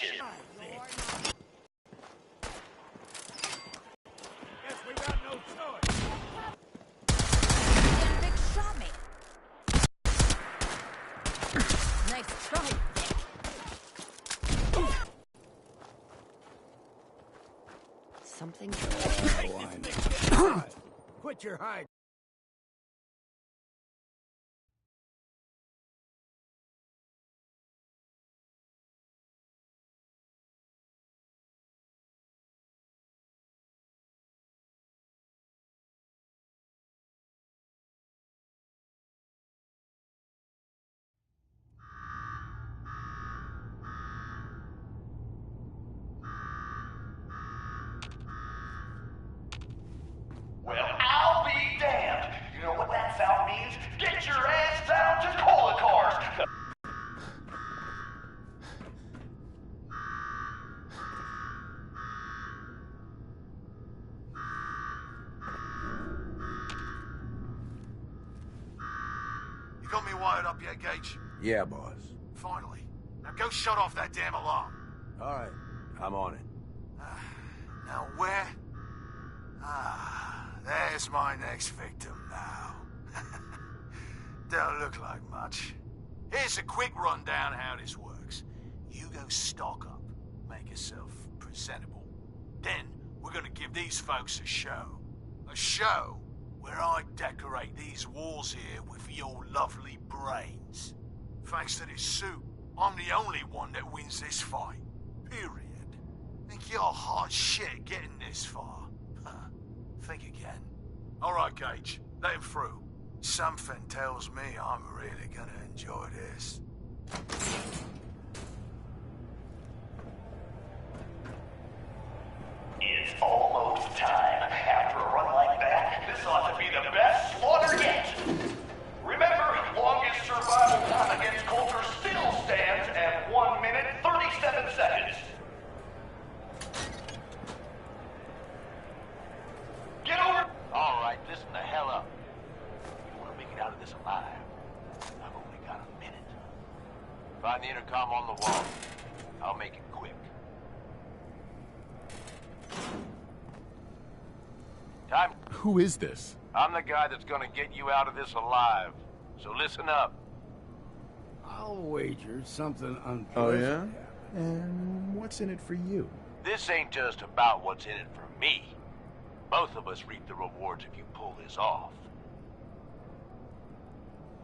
Guess we got no choice. Big shot me. Nice try. Something. Quit your hide. Well, I'll be damned. You know what that sound means? Get your ass down to cola cars. You got me wired up yet, Gage? Yeah, boss. Finally. Now go shut off that damn alarm. All right, I'm on it. Now where? There's my next victim now. Don't look like much. Here's a quick rundown how this works. You go stock up, make yourself presentable. Then we're gonna give these folks a show. A show where I decorate these walls here with your lovely brains. Thanks to this suit, I'm the only one that wins this fight. Period. Think you're hot shit getting this far? Think again. All right, Gage. Let him through. Something tells me I'm really gonna enjoy this. It's almost time. After a run like that, this ought to be the best slaughter yet. Remember, longest survival time against Coulter still stands at 1 minute 37 seconds. Get over. All right, listen the hell up. You want to make it out of this alive? I've only got a minute. Find the intercom on the wall. I'll make it quick. Time. Who is this? I'm the guy that's gonna get you out of this alive. So listen up. I'll wager something unpleasant. Oh, yeah? And what's in it for you? This ain't just about what's in it for me. Both of us reap the rewards if you pull this off.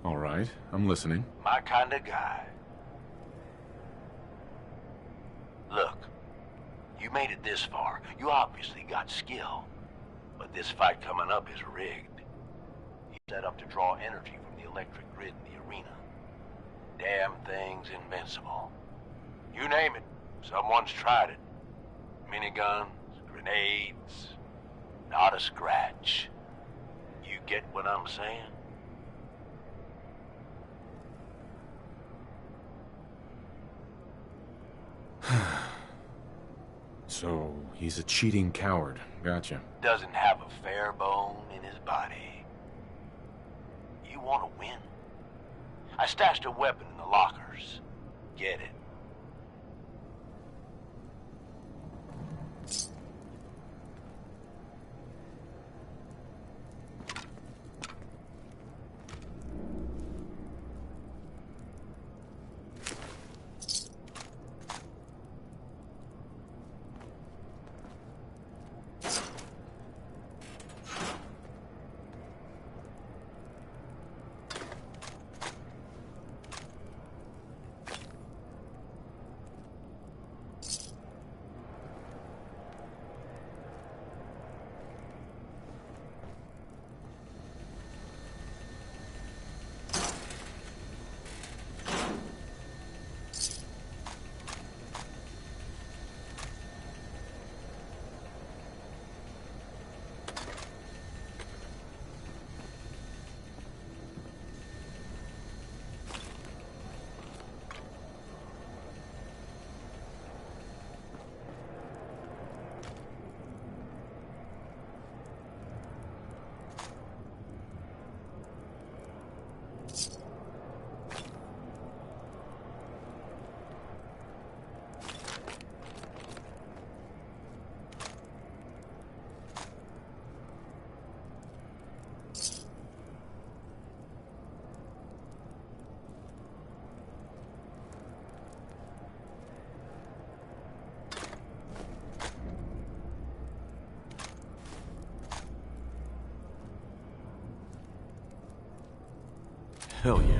All right, I'm listening. My kind of guy. Look, you made it this far. You obviously got skill. But this fight coming up is rigged. You set up to draw energy from the electric grid in the arena. Damn thing's invincible. You name it, someone's tried it. Miniguns, grenades, not a scratch. You get what I'm saying? So, he's a cheating coward. Gotcha. Doesn't have a fair bone in his body. You want to win? I stashed a weapon in the lockers. Get it. Hell yeah.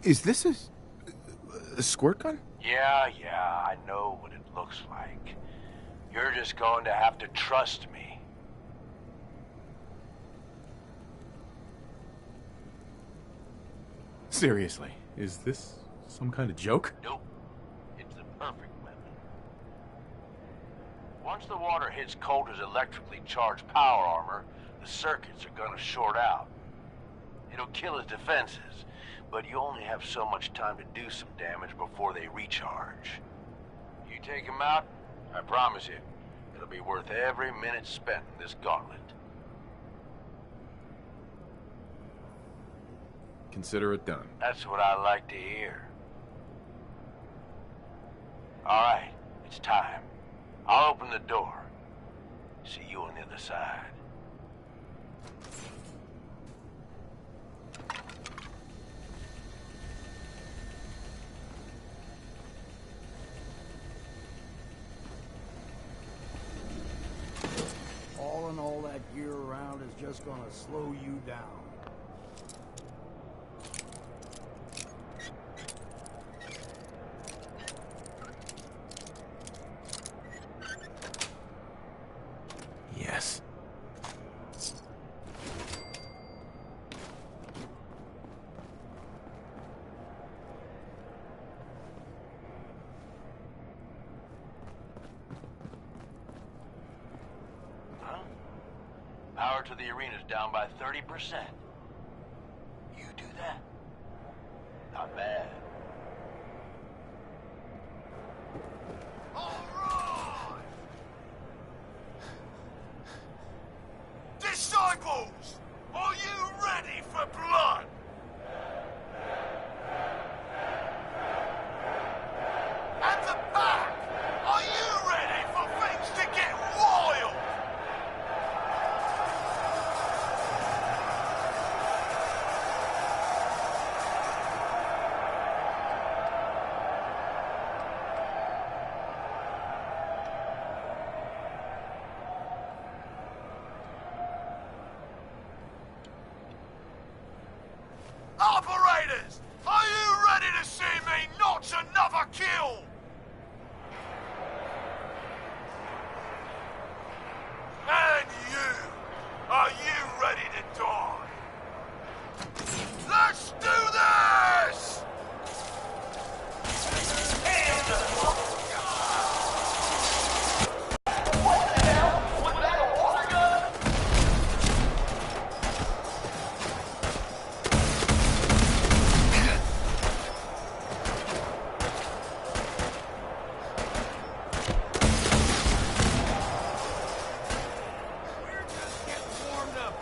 Is this a squirt gun? Yeah, I know what it looks like. You're just going to have to trust me. Seriously, is this some kind of joke? Nope. It's the perfect weapon. Once the water hits Coulter's electrically charged power armor, the circuits are gonna short out. It'll kill his defenses, but you only have so much time to do some damage before they recharge. You take him out, I promise you, it'll be worth every minute spent in this gauntlet. Consider it done. That's what I like to hear. All right, it's time. I'll open the door. See you on the other side. Hauling all that gear around is just gonna slow you down. Yes. Huh? Power to the arena's down by 30%. You do that? Not bad. Disciples, are you ready for blood? At the back, are you ready for things to get wild? Operators, are you ready to see me notch another kill? And you, are you ready to die? Let's do this!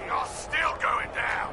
You're still going down!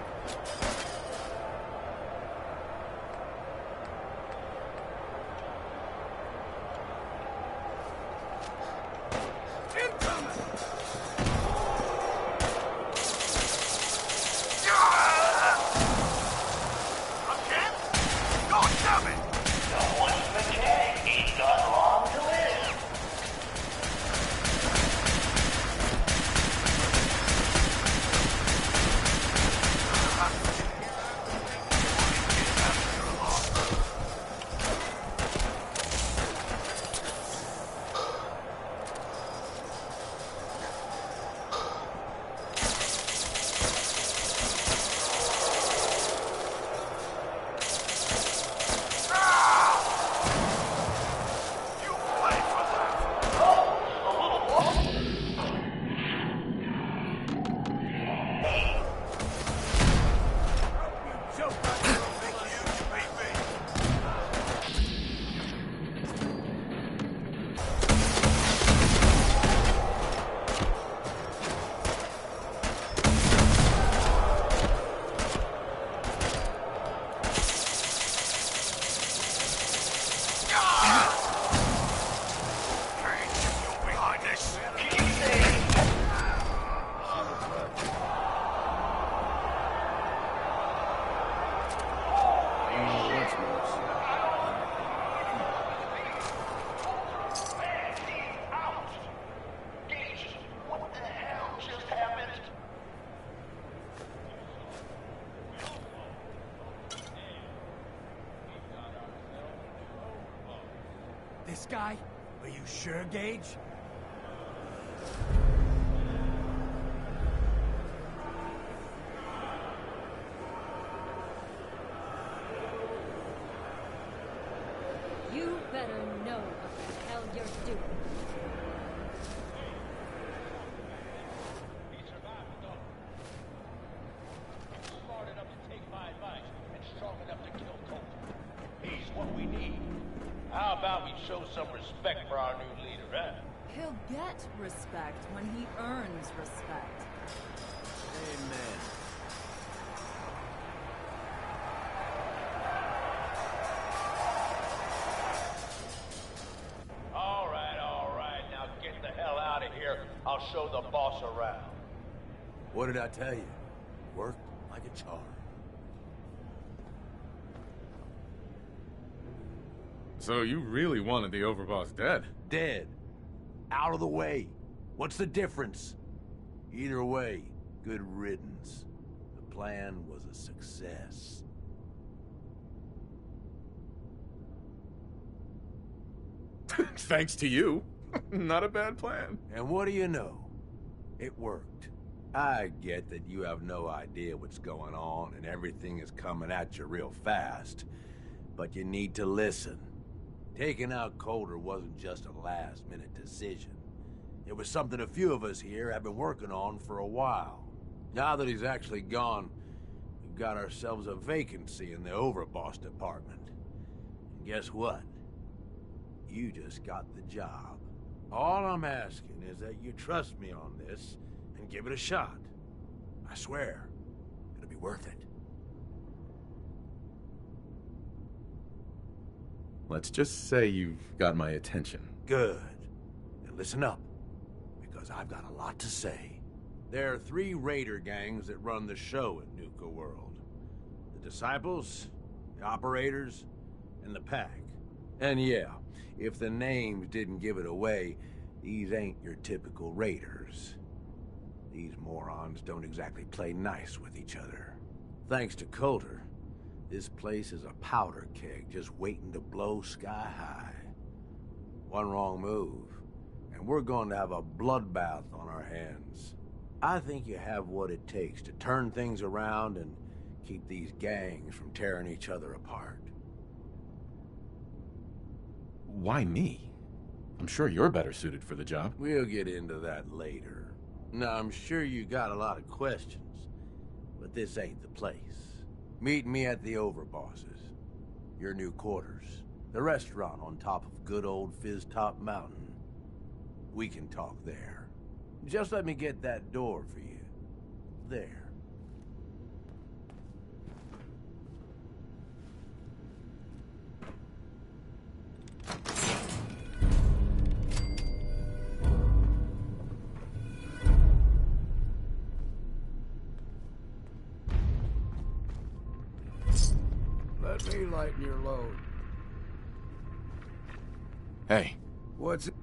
This guy? Are you sure, Gage? You better know what the hell you're doing. He survived, though. He was smart enough to take my advice and strong enough to kill Coulter. He's what we need. How about we show some respect for our new leader, huh? He'll get respect when he earns respect. Amen. All right. Now get the hell out of here. I'll show the boss around. What did I tell you? Worked like a charm. So you really wanted the overboss dead? Dead. Out of the way. What's the difference? Either way, good riddance. The plan was a success. Thanks to you. Not a bad plan. And what do you know? It worked. I get that you have no idea what's going on and everything is coming at you real fast. But you need to listen. Taking out Coulter wasn't just a last-minute decision. It was something a few of us here have been working on for a while. Now that he's actually gone, we've got ourselves a vacancy in the overboss department. And guess what? You just got the job. All I'm asking is that you trust me on this and give it a shot. I swear, it'll be worth it. Let's just say you've got my attention. Good. Now listen up, because I've got a lot to say. There are 3 raider gangs that run the show at Nuka World. The Disciples, the Operators, and the Pack. And yeah, if the names didn't give it away, these ain't your typical raiders. These morons don't exactly play nice with each other. Thanks to Coulter, this place is a powder keg just waiting to blow sky high. One wrong move, and we're going to have a bloodbath on our hands. I think you have what it takes to turn things around and keep these gangs from tearing each other apart. Why me? I'm sure you're better suited for the job. We'll get into that later. Now, I'm sure you got a lot of questions, but this ain't the place. Meet me at the Overbosses, your new quarters, the restaurant on top of good old Fizz Top Mountain. We can talk there. Just let me get that door for you. There. Let me lighten your load. Hey. What's it?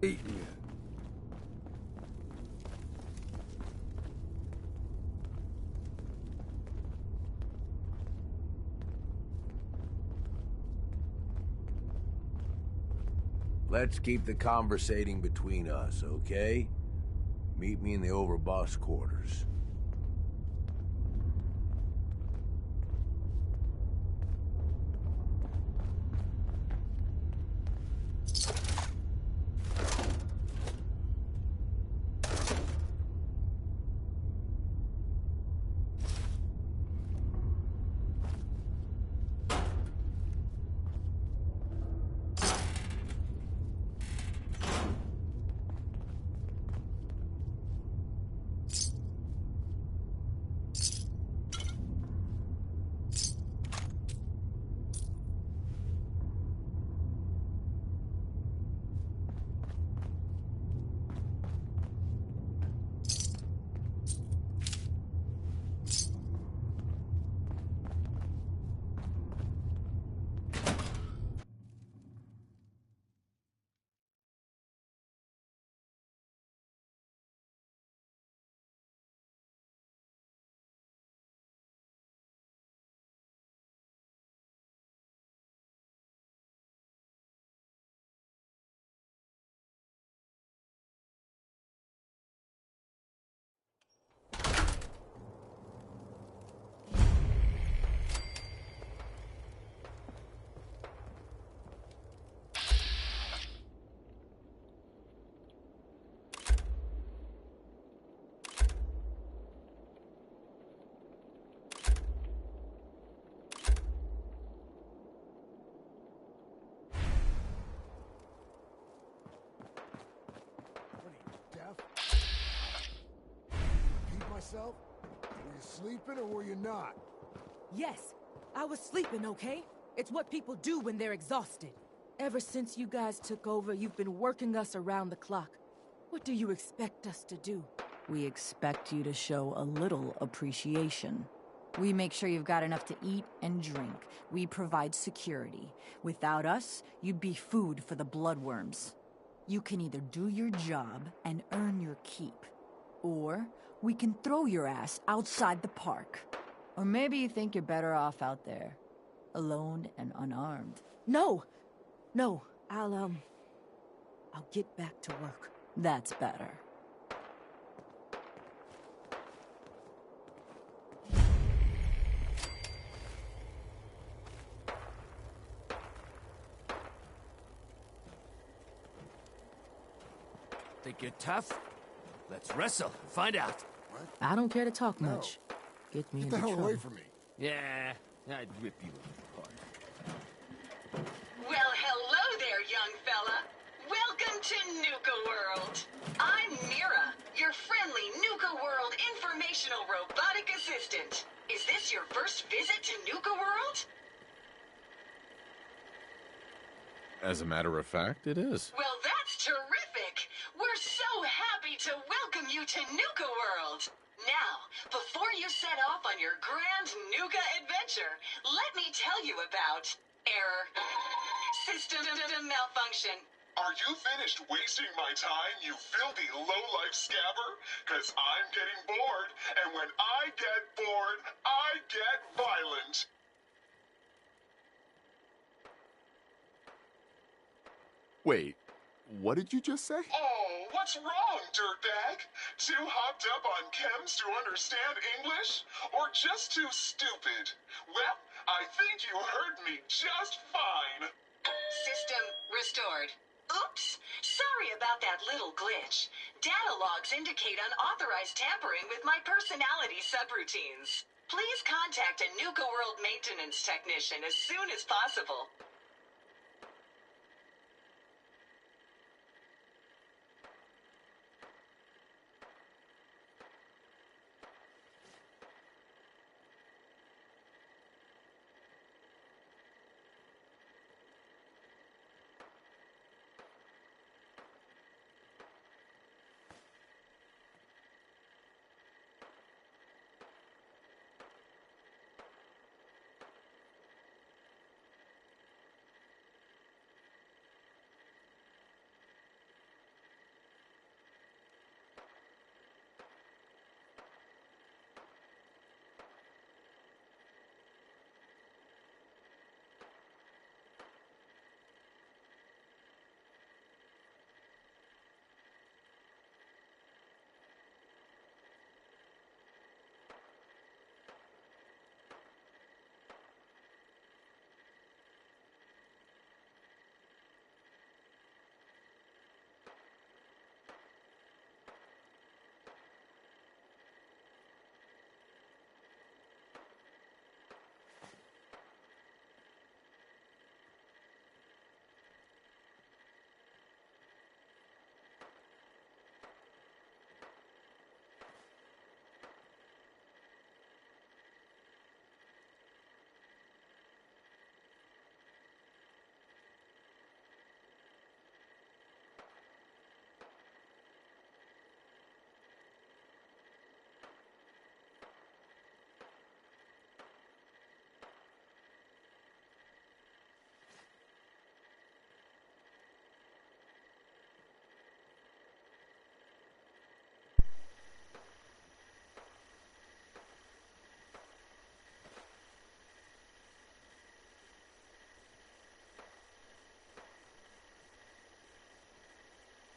Eating you. Let's keep the conversating between us, okay? Meet me in the Overboss quarters. myself? Were you sleeping or were you not? Yes, I was sleeping, okay? It's what people do when they're exhausted. Ever since you guys took over, you've been working us around the clock. What do you expect us to do? We expect you to show a little appreciation. We make sure you've got enough to eat and drink. We provide security. Without us, you'd be food for the bloodworms. You can either do your job and earn your keep, or we can throw your ass outside the park. Or maybe you think you're better off out there, alone and unarmed. No! No, I'll get back to work. That's better. Think you're tough? Let's wrestle and find out. What? I don't care to talk much. Get me Get into the hell trouble. away from me. Yeah, I'd rip you apart. Well, hello there, young fella. Welcome to Nuka World. I'm Mira, your friendly Nuka World informational robotic assistant. Is this your first visit to Nuka World? As a matter of fact, it is. Well, that's terrific. We're so happy to welcome you to Nuka World. Now, before you set off on your grand Nuka adventure, let me tell you about error. System malfunction. Are you finished wasting my time, you filthy low-life scabber? 'Cause I'm getting bored, and when I get bored, I get violent. Wait, what did you just say? Oh, what's wrong, dirtbag? Too hopped up on chems to understand English? Or just too stupid? Well, I think you heard me just fine. System restored. Oops! Sorry about that little glitch. Data logs indicate unauthorized tampering with my personality subroutines. Please contact a Nuka World maintenance technician as soon as possible.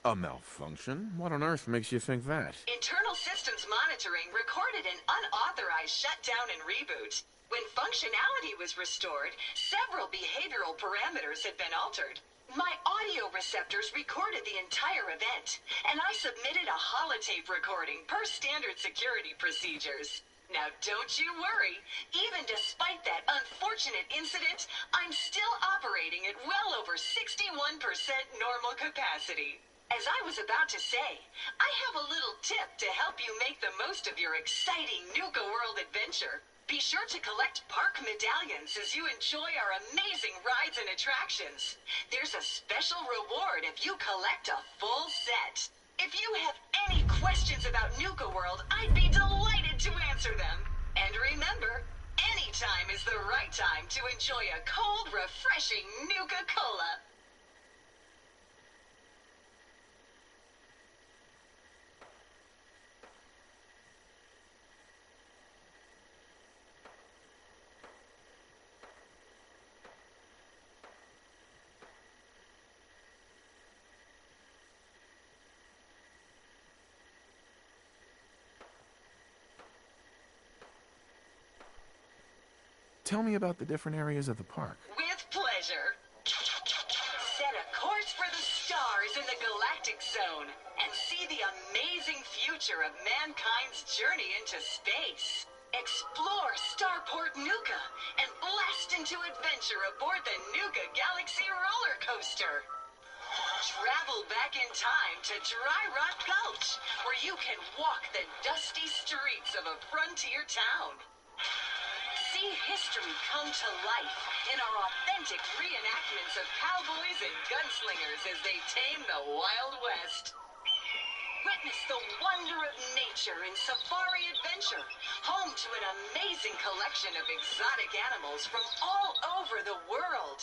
A malfunction? What on earth makes you think that? Internal systems monitoring recorded an unauthorized shutdown and reboot. When functionality was restored, several behavioral parameters had been altered. My audio receptors recorded the entire event, and I submitted a holotape recording per standard security procedures. Now don't you worry, even despite that unfortunate incident, I'm still operating at well over 61% normal capacity. As I was about to say, I have a little tip to help you make the most of your exciting Nuka World adventure. Be sure to collect park medallions as you enjoy our amazing rides and attractions. There's a special reward if you collect a full set. If you have any questions about Nuka World, I'd be delighted to answer them. And remember, any time is the right time to enjoy a cold, refreshing Nuka-Cola. Tell me about the different areas of the park. With pleasure. Set a course for the stars in the galactic zone and see the amazing future of mankind's journey into space. Explore Starport Nuka and blast into adventure aboard the Nuka Galaxy roller coaster. Travel back in time to Dry Rock Gulch, where you can walk the dusty streets of a frontier town. See history come to life in our authentic reenactments of cowboys and gunslingers as they tame the Wild West. Witness the wonder of nature in Safari Adventure, home to an amazing collection of exotic animals from all over the world.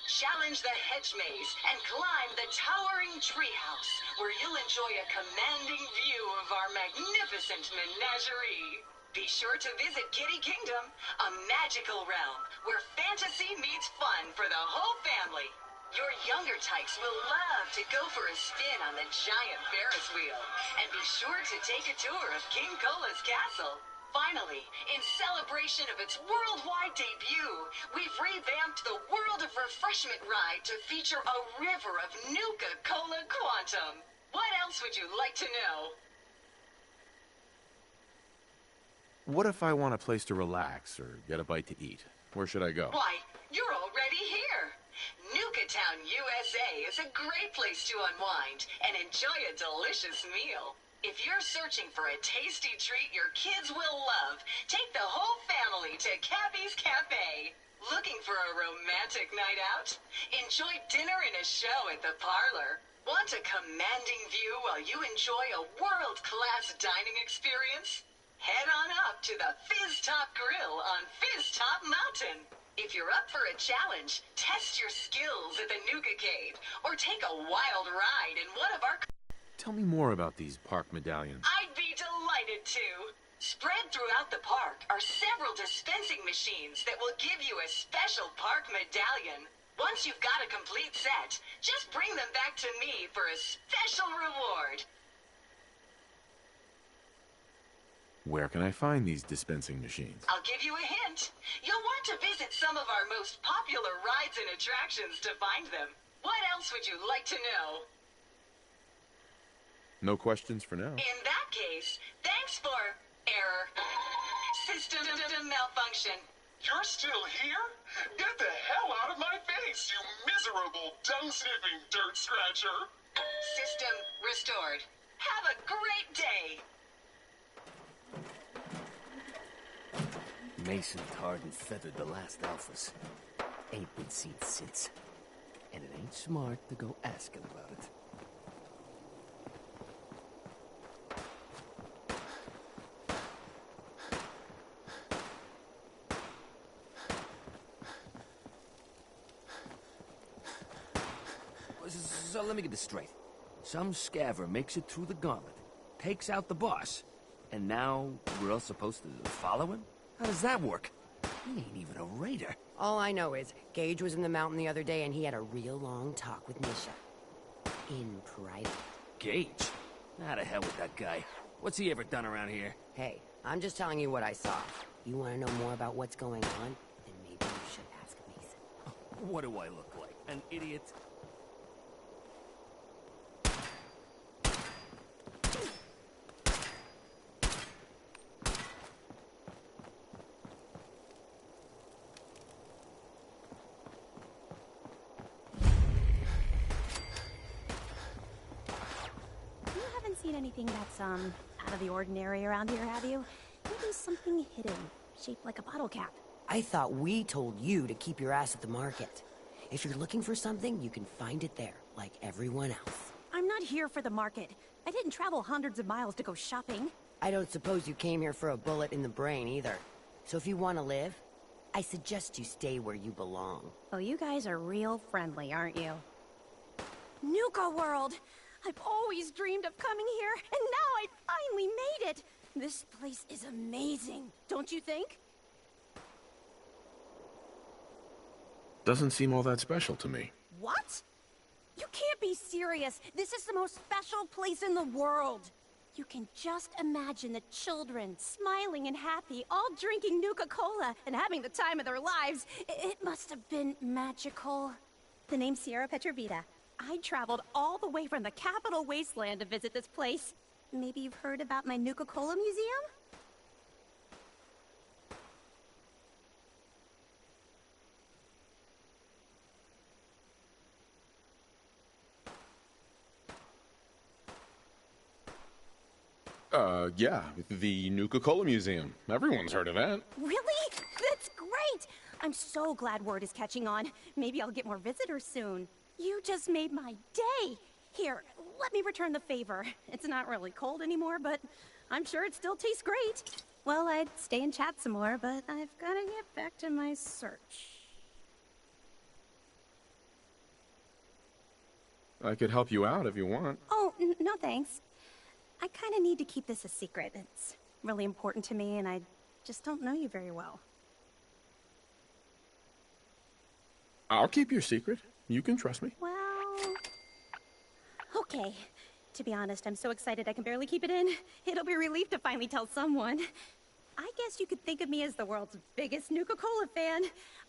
Challenge the hedge maze and climb the towering treehouse, where you'll enjoy a commanding view of our magnificent menagerie. Be sure to visit Kitty Kingdom, a magical realm where fantasy meets fun for the whole family. Your younger tykes will love to go for a spin on the giant Ferris wheel. And be sure to take a tour of King Cola's castle. Finally, in celebration of its worldwide debut, we've revamped the World of Refreshment ride to feature a river of Nuka-Cola Quantum. What else would you like to know? What if I want a place to relax or get a bite to eat? Where should I go? Why, you're already here. Nuka Town, USA is a great place to unwind and enjoy a delicious meal. If you're searching for a tasty treat your kids will love, take the whole family to Cappy's Cafe. Looking for a romantic night out? Enjoy dinner and a show at the parlor. Want a commanding view while you enjoy a world-class dining experience? Head on up to the Fizz Top Grill on Fizz Top Mountain. If you're up for a challenge, test your skills at the Nuka Cave, or take a wild ride in one of our... Tell me more about these park medallions. I'd be delighted to. Spread throughout the park are several dispensing machines that will give you a special park medallion. Once you've got a complete set, just bring them back to me for a special reward. Where can I find these dispensing machines? I'll give you a hint. You'll want to visit some of our most popular rides and attractions to find them. What else would you like to know? No questions for now. In that case, thanks for error. System malfunction. You're still here? Get the hell out of my face, you miserable, dung-sniffing dirt scratcher! System restored. Have a great day! Mason tarred and feathered the last alphas. Ain't been seen since. And it ain't smart to go asking about it. So let me get this straight. Some scaver makes it through the gauntlet, takes out the boss, and now we're all supposed to follow him? How does that work? He ain't even a raider. All I know is Gage was in the mountain the other day and he had a real long talk with Nisha. In private. Gage? How the hell with that guy? What's he ever done around here? Hey, I'm just telling you what I saw. You want to know more about what's going on? Then maybe you should ask Mason. What do I look like? An idiot? anything that's, out of the ordinary around here, have you? Maybe something hidden, shaped like a bottle cap. I thought we told you to keep your ass at the market. If you're looking for something, you can find it there, like everyone else. I'm not here for the market. I didn't travel hundreds of miles to go shopping. I don't suppose you came here for a bullet in the brain, either. So if you want to live, I suggest you stay where you belong. Oh, you guys are real friendly, aren't you? Nuka World! I've always dreamed of coming here, and now I finally made it! This place is amazing, don't you think? Doesn't seem all that special to me. What? You can't be serious! This is the most special place in the world! You can just imagine the children, smiling and happy, all drinking Nuka-Cola and having the time of their lives. It must have been magical. The name's Sierra Petrovita. I traveled all the way from the capital wasteland to visit this place. Maybe you've heard about my Nuka-Cola museum? Yeah, the Nuka-Cola Museum. Everyone's heard of that. Really? That's great! I'm so glad word is catching on. Maybe I'll get more visitors soon. You just made my day! Here, let me return the favor. It's not really cold anymore, but I'm sure it still tastes great. Well, I'd stay and chat some more, but I've gotta get back to my search. I could help you out if you want. Oh, no thanks. I kinda need to keep this a secret. It's really important to me, and I just don't know you very well. I'll keep your secret. You can trust me. Well... okay. To be honest, I'm so excited I can barely keep it in. It'll be a relief to finally tell someone. I guess you could think of me as the world's biggest Nuka-Cola fan.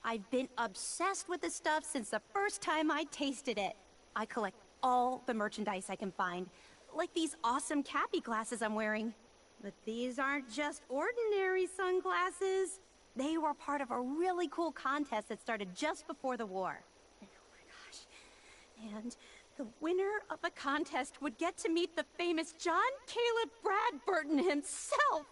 I've been obsessed with this stuff since the first time I tasted it. I collect all the merchandise I can find, like these awesome Cappy glasses I'm wearing. But these aren't just ordinary sunglasses. They were part of a really cool contest that started just before the war. And oh my gosh. And the winner of the contest would get to meet the famous John Caleb Bradburton himself.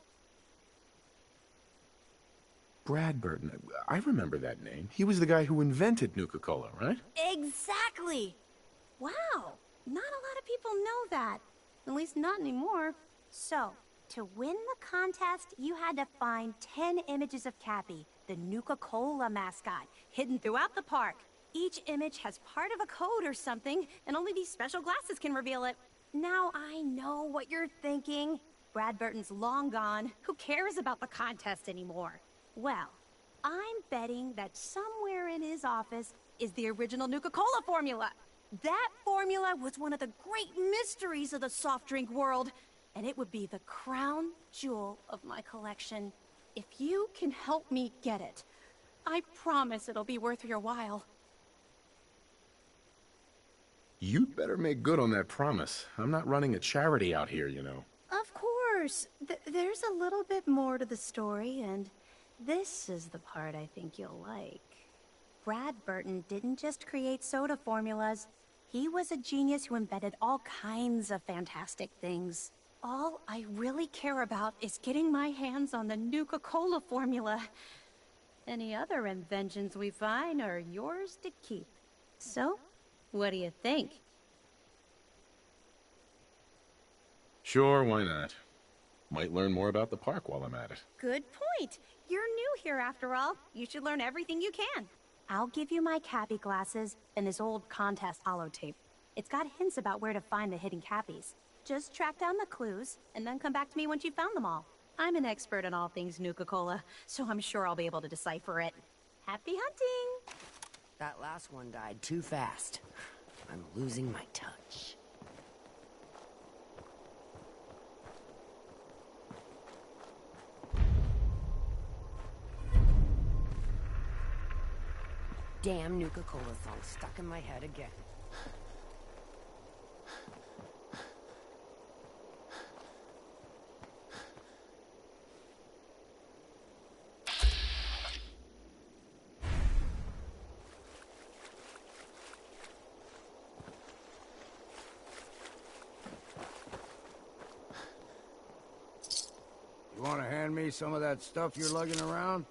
Bradburton. I remember that name. He was the guy who invented Nuka-Cola, right? Exactly! Wow, not a lot of people know that. At least not anymore. So, to win the contest, you had to find 10 images of Cappy, the Nuka-Cola mascot, hidden throughout the park. Each image has part of a code or something, and only these special glasses can reveal it. Now I know what you're thinking. Bradburton's long gone. Who cares about the contest anymore? Well, I'm betting that somewhere in his office is the original Nuka-Cola formula. That formula was one of the great mysteries of the soft drink world, and it would be the crown jewel of my collection. If you can help me get it, I promise it'll be worth your while. You'd better make good on that promise. I'm not running a charity out here, you know. Of course. There's a little bit more to the story, and this is the part I think you'll like. Bradburton didn't just create soda formulas. He was a genius who invented all kinds of fantastic things. All I really care about is getting my hands on the Nuka-Cola formula. Any other inventions we find are yours to keep. So, what do you think? Sure, why not? Might learn more about the park while I'm at it. Good point. You're new here after all. You should learn everything you can. I'll give you my Cappy glasses and this old contest holotape. It's got hints about where to find the hidden Cappies. Just track down the clues, and then come back to me once you've found them all. I'm an expert in all things Nuka-Cola, so I'm sure I'll be able to decipher it. Happy hunting! That last one died too fast. I'm losing my touch. Damn Nuka-Cola song stuck in my head again. Want to hand me some of that stuff you're lugging around?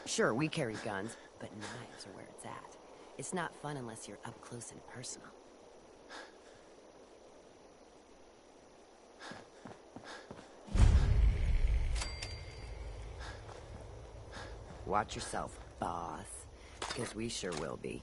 Sure, we carry guns, but knives are where it's at. It's not fun unless you're up close and personal. Watch yourself, boss, because we sure will be.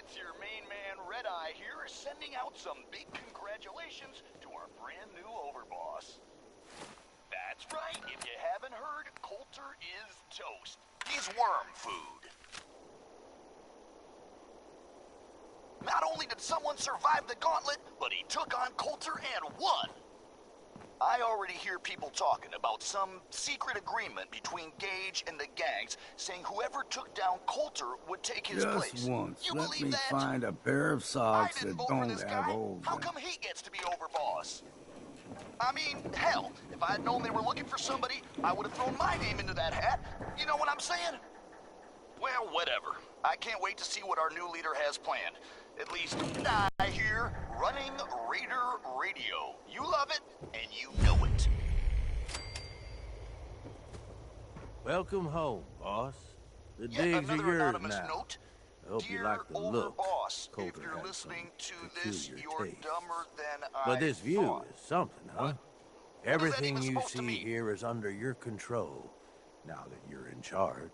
It's your main man, Red Eye here, sending out some big congratulations to our brand new overboss. That's right, if you haven't heard, Coulter is toast. He's worm food. Not only did someone survive the gauntlet, but he took on Coulter and won. I already hear people talking about some secret agreement between Gage and the gangs, saying whoever took down Coulter would take his place. Just once, You let believe me that? find a pair of socks I didn't that vote for don't this have guy. holes How in come he gets to be overboss? I mean, hell, if I had known they were looking for somebody, I would have thrown my name into that hat. You know what I'm saying? Well, whatever. I can't wait to see what our new leader has planned. At least I hear running Raider Radio. You love it, and you know it. Welcome home, boss. The Yet digs are another yours anonymous now. note. I hope you Dear like the look. Overboss, if Coulter you're had listening to some this, peculiar you're tastes. dumber than But I this view thought. is something, huh? What? Everything even you supposed to see mean? here is under your control, now that you're in charge.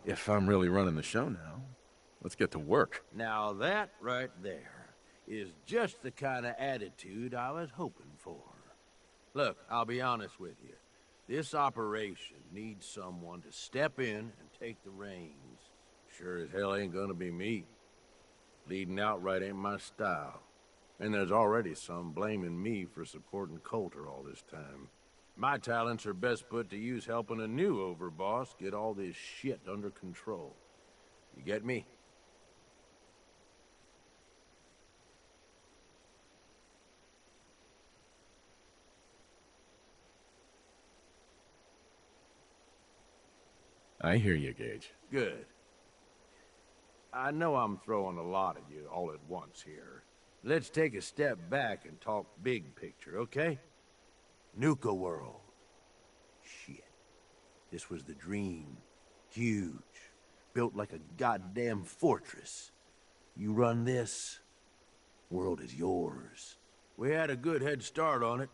If I'm really running the show now, let's get to work. Now that right there is just the kind of attitude I was hoping for. Look, I'll be honest with you. This operation needs someone to step in and take the reins. Sure as hell ain't gonna be me. Leading outright ain't my style. And there's already some blaming me for supporting Coulter all this time. My talents are best put to use helping a new overboss get all this shit under control. You get me? I hear you, Gage. Good. I know I'm throwing a lot at you all at once here. Let's take a step back and talk big picture, okay? Nuka World. Shit. This was the dream. Huge. Built like a goddamn fortress. You run this, world is yours. We had a good head start on it.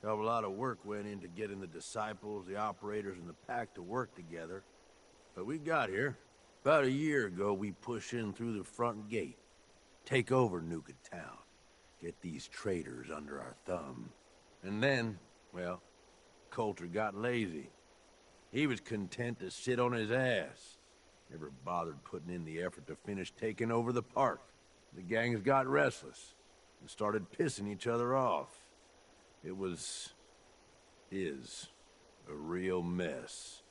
Hell of a lot of work went into getting the disciples, the operators, and the pack to work together. But we got here. About a year ago, we push in through the front gate. Take over Nuka Town. Get these traitors under our thumb. And then, well, Coulter got lazy. He was content to sit on his ass. Never bothered putting in the effort to finish taking over the park. The gangs got restless and started pissing each other off. It is a real mess.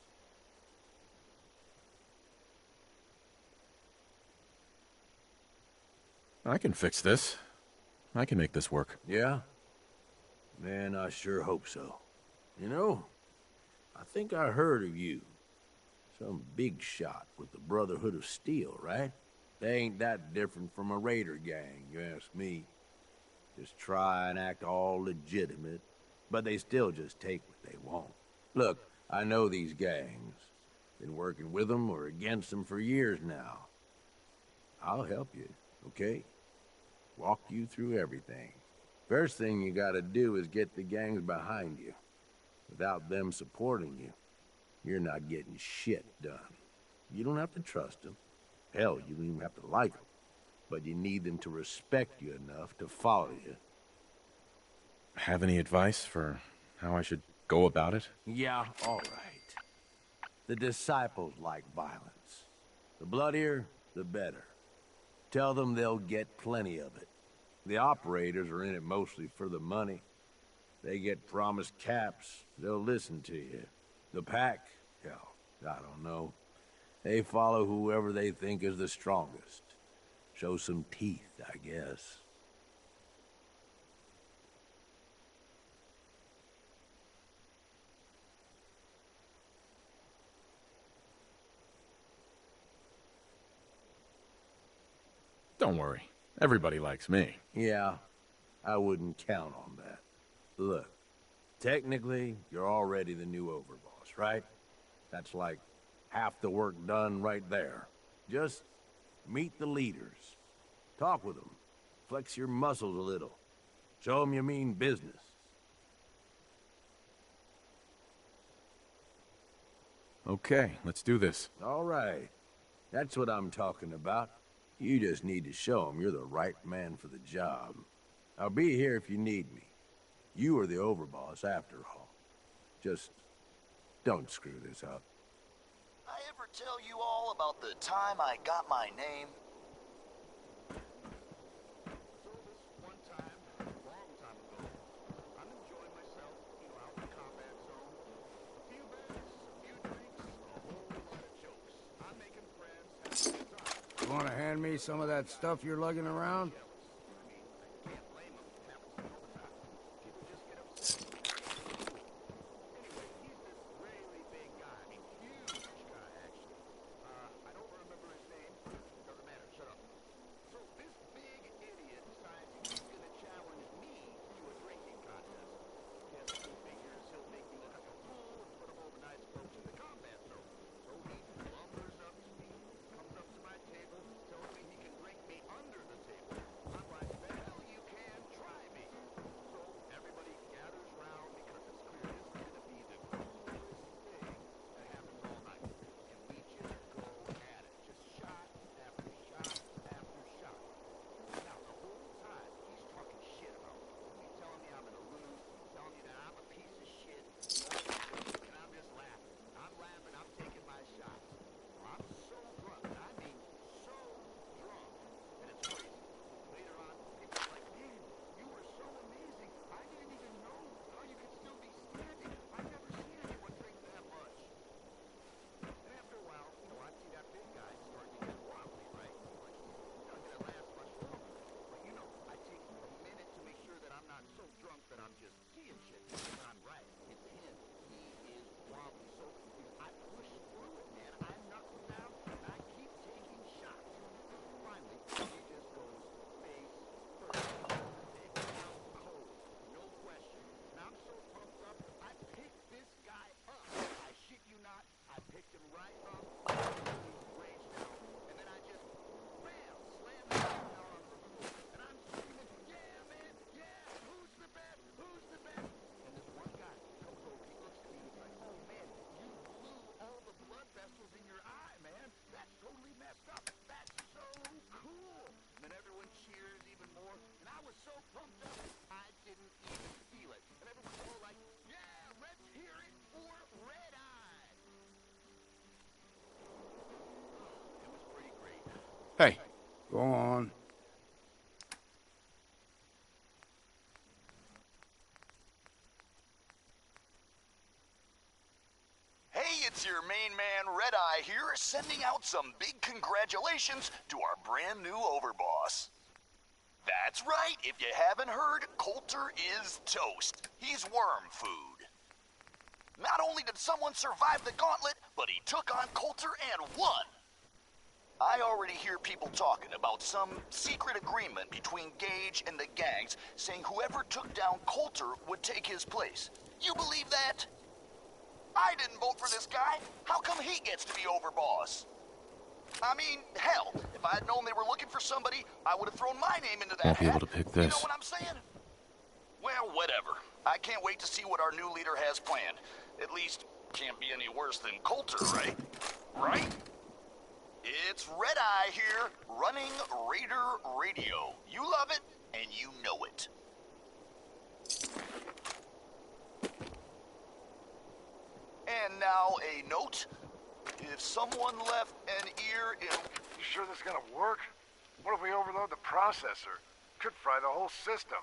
I can fix this. I can make this work. Yeah? Man, I sure hope so. You know, I think I heard of you. Some big shot with the Brotherhood of Steel, right? They ain't that different from a raider gang, you ask me. Just try and act all legitimate, but they still just take what they want. Look, I know these gangs. Been working with them or against them for years now. I'll help you, okay? Walk you through everything. First thing you gotta do is get the gangs behind you. Without them supporting you, you're not getting shit done. You don't have to trust them. Hell, you don't even have to like them. But you need them to respect you enough to follow you. Have any advice for how I should go about it? Yeah, all right. The disciples like violence. The bloodier, the better. Tell them they'll get plenty of it. The operators are in it mostly for the money. They get promised caps, they'll listen to you. The pack, hell, I don't know. They follow whoever they think is the strongest. Show some teeth, I guess. Don't worry. Everybody likes me. Yeah, I wouldn't count on that. Look, technically, you're already the new overboss, right? That's like half the work done right there. Just meet the leaders. Talk with them. Flex your muscles a little. Show them you mean business. Okay, let's do this. All right. That's what I'm talking about. You just need to show them you're the right man for the job. I'll be here if you need me. You are the overboss after all. Just don't screw this up. I ever tell you all about the time I got my name? You wanna hand me some of that stuff you're lugging around? Hey. Go on. Hey, it's your main man, Red Eye here, sending out some big congratulations to our brand new overboss. That's right, if you haven't heard, Coulter is toast. He's worm food. Not only did someone survive the gauntlet, but he took on Coulter and won. I already hear people talking about some secret agreement between Gage and the gangs saying whoever took down Coulter would take his place. You believe that? I didn't vote for this guy. How come he gets to be overboss? I mean, hell, if I had known they were looking for somebody, I would have thrown my name into that Won't be hat. able to pick this. You know what I'm saying? Well, whatever. I can't wait to see what our new leader has planned. At least, can't be any worse than Coulter, right? Right? It's Red Eye here, running Raider Radio. You love it, and you know it. And now a note. If someone left an ear in... You sure this is gonna work? What if we overload the processor? Could fry the whole system.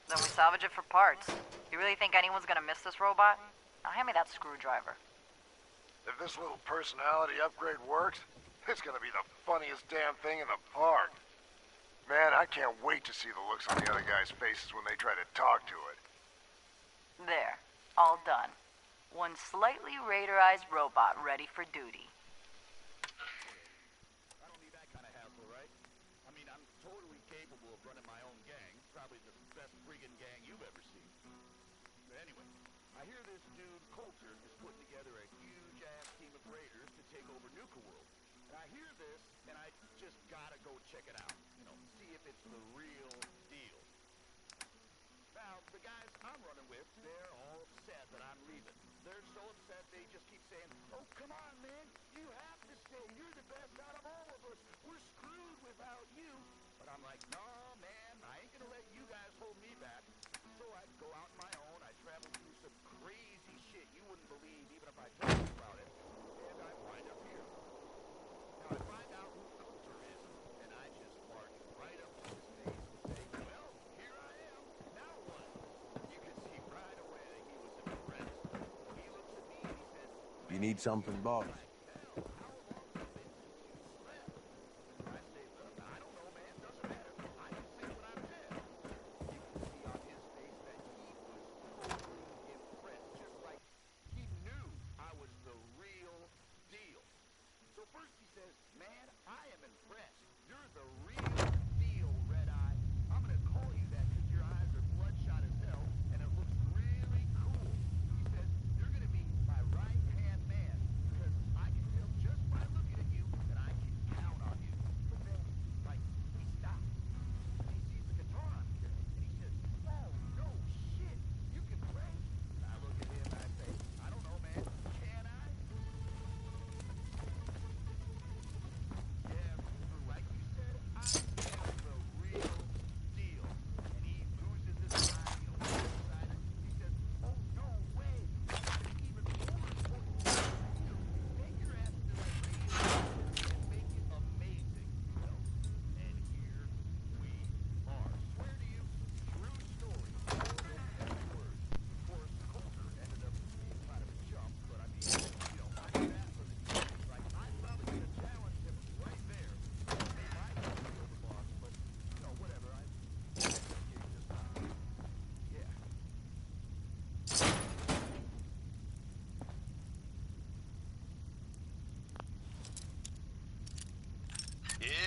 Then we salvage it for parts. You really think anyone's gonna miss this robot? Now hand me that screwdriver. If this little personality upgrade works, it's gonna be the funniest damn thing in the park. Man, I can't wait to see the looks on the other guys' faces when they try to talk to it. There. All done. One slightly raiderized robot ready for duty. I don't need that kind of hassle, right? I mean, I'm totally capable of running my own gang. Probably the best friggin' gang you've ever seen. But anyway, I hear this dude, Coulter, is putting together a huge-ass team of raiders to take over Nuka World. And I hear this, and I just gotta go check it out. You know, see if it's the real deal. Now, the guys I'm running with, they're all upset that I'm leaving. They're so upset they just keep saying, "Oh, come on, man, you have to stay. You're the best out of all of us. We're screwed without you." But I'm like, "No, man, I ain't gonna let you guys hold me back." So I go out on my own. I travel through some crazy shit you wouldn't believe even if I told you about it. And I wind up here. Now I find out who Coulter is, and I just march right up to his face and say, "Well, here I am. Now what?" You could see right away that he was impressed. He looks at me and he says, You need something, boss?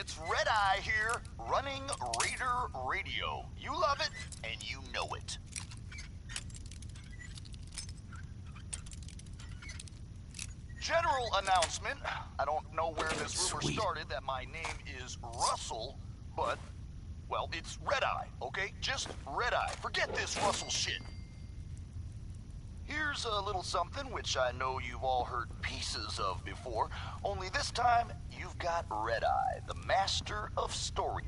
It's Red Eye here, running Raider Radio. You love it, and you know it. General announcement. I don't know where this rumor started that my name is Russell, but, well, it's Red Eye, okay? Just Red Eye. Forget this Russell shit. Here's a little something which I know you've all heard pieces of before, only this time you've got Red Eye, the master of story.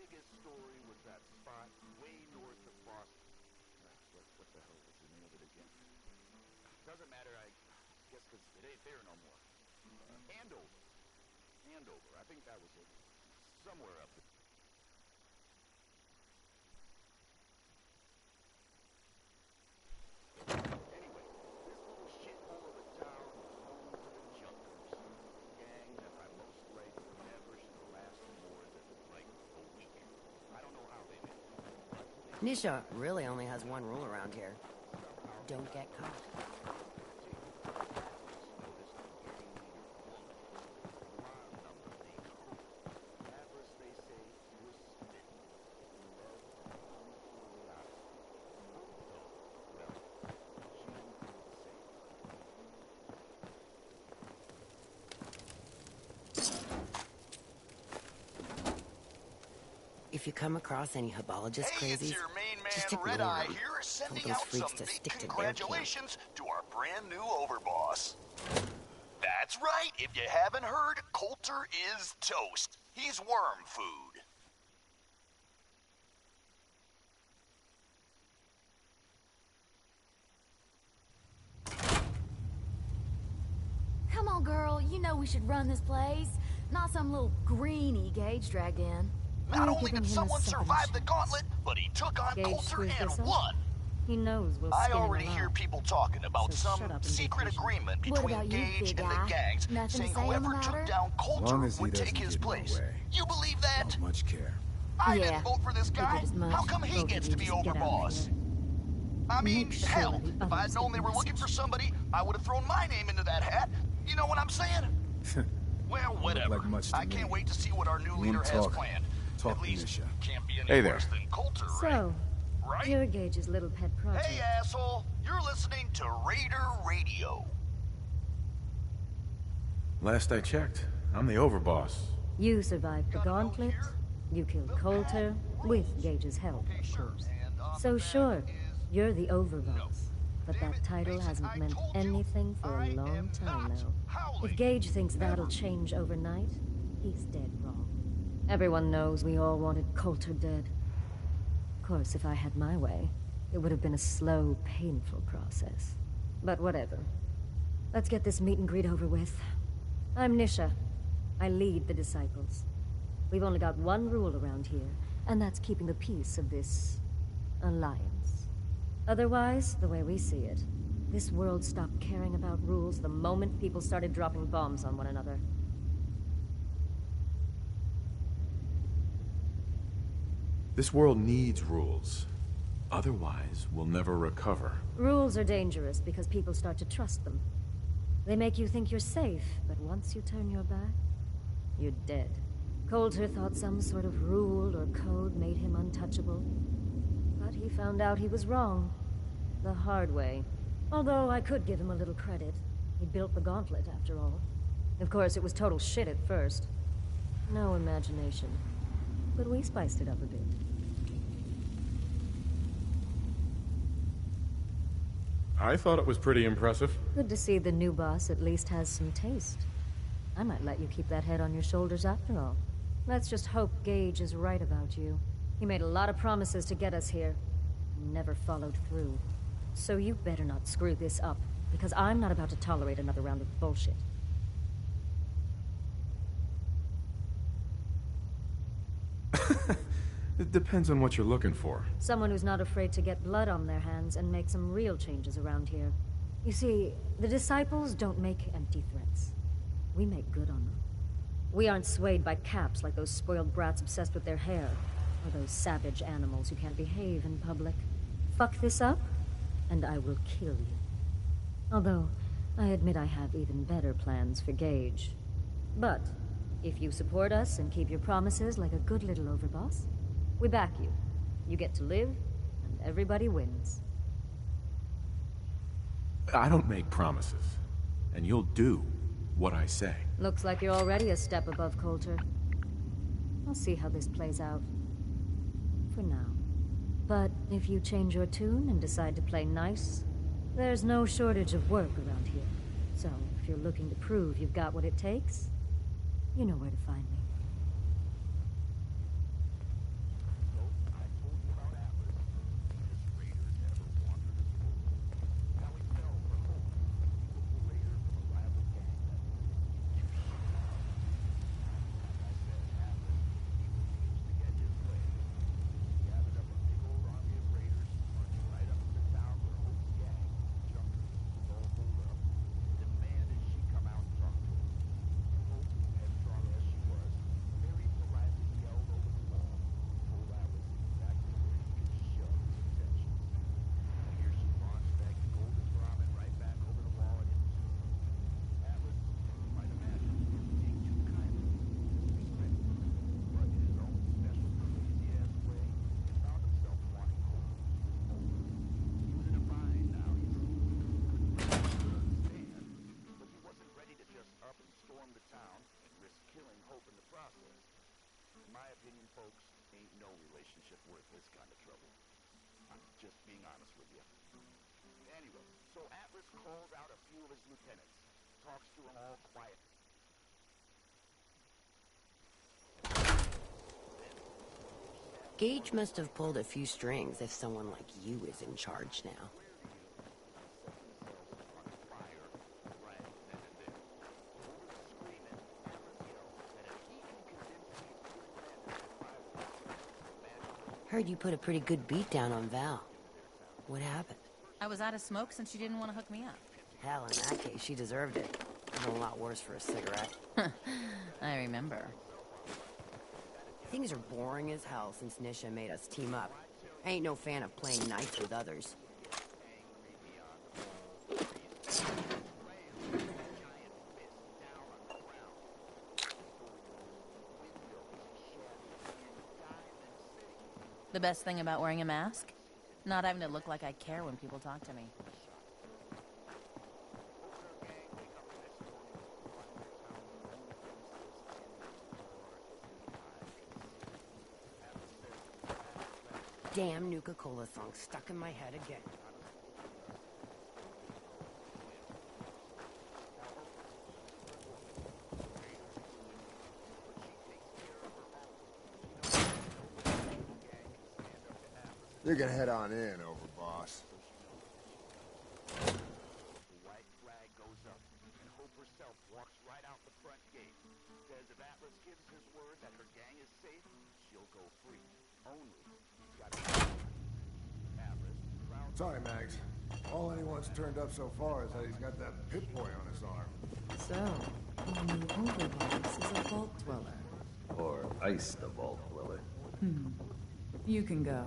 biggest story was that spot way north of Boston. What the hell was the name of it again? Doesn't matter, I guess, because it ain't there no more. Andover. Andover, I think that was it. Somewhere up there. Anyway, this little shithole of a town was home to the Jugglers. A gang that by most rights never should have lasted more than, like, a week. I don't know how they did it. Nisha really only has one rule around here. Don't get caught. If you come across any Hubologist Hey, it's crazies, your main man, just Red ignore Eye them. here, Told sending those out some freaks to big stick to their camp. congratulations to our brand new overboss. That's right, if you haven't heard, Coulter is toast. He's worm food. Come on, girl. You know we should run this place. Not some little greenie Gage dragged in. Not only did someone survive the gauntlet, but he took on Coulter and won. He knows we'll I skin him already hear alive. people talking about So shut some up and be secret patient. agreement What between about you, Gage big and the guy? gangs, Nothing to saying say on the whoever matter? took down Coulter Long as he would take doesn't his get in our place. way. You believe that? Not much care. I Yeah, didn't vote for this guy. figured as much. How come he Both of gets you to be just get out of overboss? here. I mean, Make sure hell, the if I'd others known get they were the looking for message. somebody, I would have thrown my name into that hat. You know what I'm saying? Well, whatever. like much to I can't me. wait to see what our new You leader wanna has talk? planned. Talk At to least, Nisha. can't be any Hey there. worse than Coulter, right? So, Right? you're Gage's little pet project. Hey, asshole. You're listening to Raider Radio. Last I checked, I'm the overboss. You survived the gauntlet. You killed Coulter, with Gage's help, of course. So sure, you're the overboss. But that title hasn't meant anything for a long time now. If Gage thinks that'll change overnight, he's dead wrong. Everyone knows we all wanted Coulter dead. Of course, if I had my way, it would have been a slow, painful process. But whatever. Let's get this meet and greet over with. I'm Nisha. I lead the Disciples. We've only got one rule around here, and that's keeping the peace of this alliance. Otherwise, the way we see it, this world stopped caring about rules the moment people started dropping bombs on one another. This world needs rules. Otherwise, we'll never recover. Rules are dangerous because people start to trust them. They make you think you're safe, but once you turn your back, you're dead. Coulter thought some sort of rule or code made him untouchable. But he found out he was wrong. The hard way. Although I could give him a little credit. He built the gauntlet, after all. Of course, it was total shit at first. No imagination. But we spiced it up a bit. I thought it was pretty impressive. Good to see the new boss at least has some taste. I might let you keep that head on your shoulders after all. Let's just hope Gage is right about you. He made a lot of promises to get us here. Never followed through. So you better not screw this up, because I'm not about to tolerate another round of bullshit. It depends on what you're looking for. Someone who's not afraid to get blood on their hands and make some real changes around here. You see, the Disciples don't make empty threats. We make good on them. We aren't swayed by caps like those spoiled brats obsessed with their hair, or those savage animals who can't behave in public. Fuck this up, and I will kill you. Although, I admit I have even better plans for Gage. But, if you support us and keep your promises like a good little overboss, we back you. You get to live, and everybody wins. I don't make promises, and you'll do what I say. Looks like you're already a step above Coulter. I'll see how this plays out. For now. But if you change your tune and decide to play nice, there's no shortage of work around here. So, if you're looking to prove you've got what it takes, you know where to find me. no relationship worth this kind of trouble. I'm just being honest with you. Anyway, so Atlas calls out a few of his lieutenants, talks to them all quietly. Gage must have pulled a few strings if someone like you is in charge now. Heard you put a pretty good beat down on Val. What happened? I was out of smoke since she didn't want to hook me up. Hell, in that case, she deserved it. Been a lot worse for a cigarette. I remember. Things are boring as hell since Nisha made us team up. I ain't no fan of playing nice with others. The best thing about wearing a mask? Not having to look like I care when people talk to me. Damn Nuka-Cola song stuck in my head again. You can head on in, overboss. The white flag goes up, and Hope herself walks right out the front gate. Says if Atlas gives his word that her gang is safe, she'll go free. Only he's got to Atlas, Sorry, Mags. All anyone's turned up so far is that he's got that Pip-Boy on his arm. So, our new overboss is a vault dweller. Or Ice the Vault Dweller. You can go.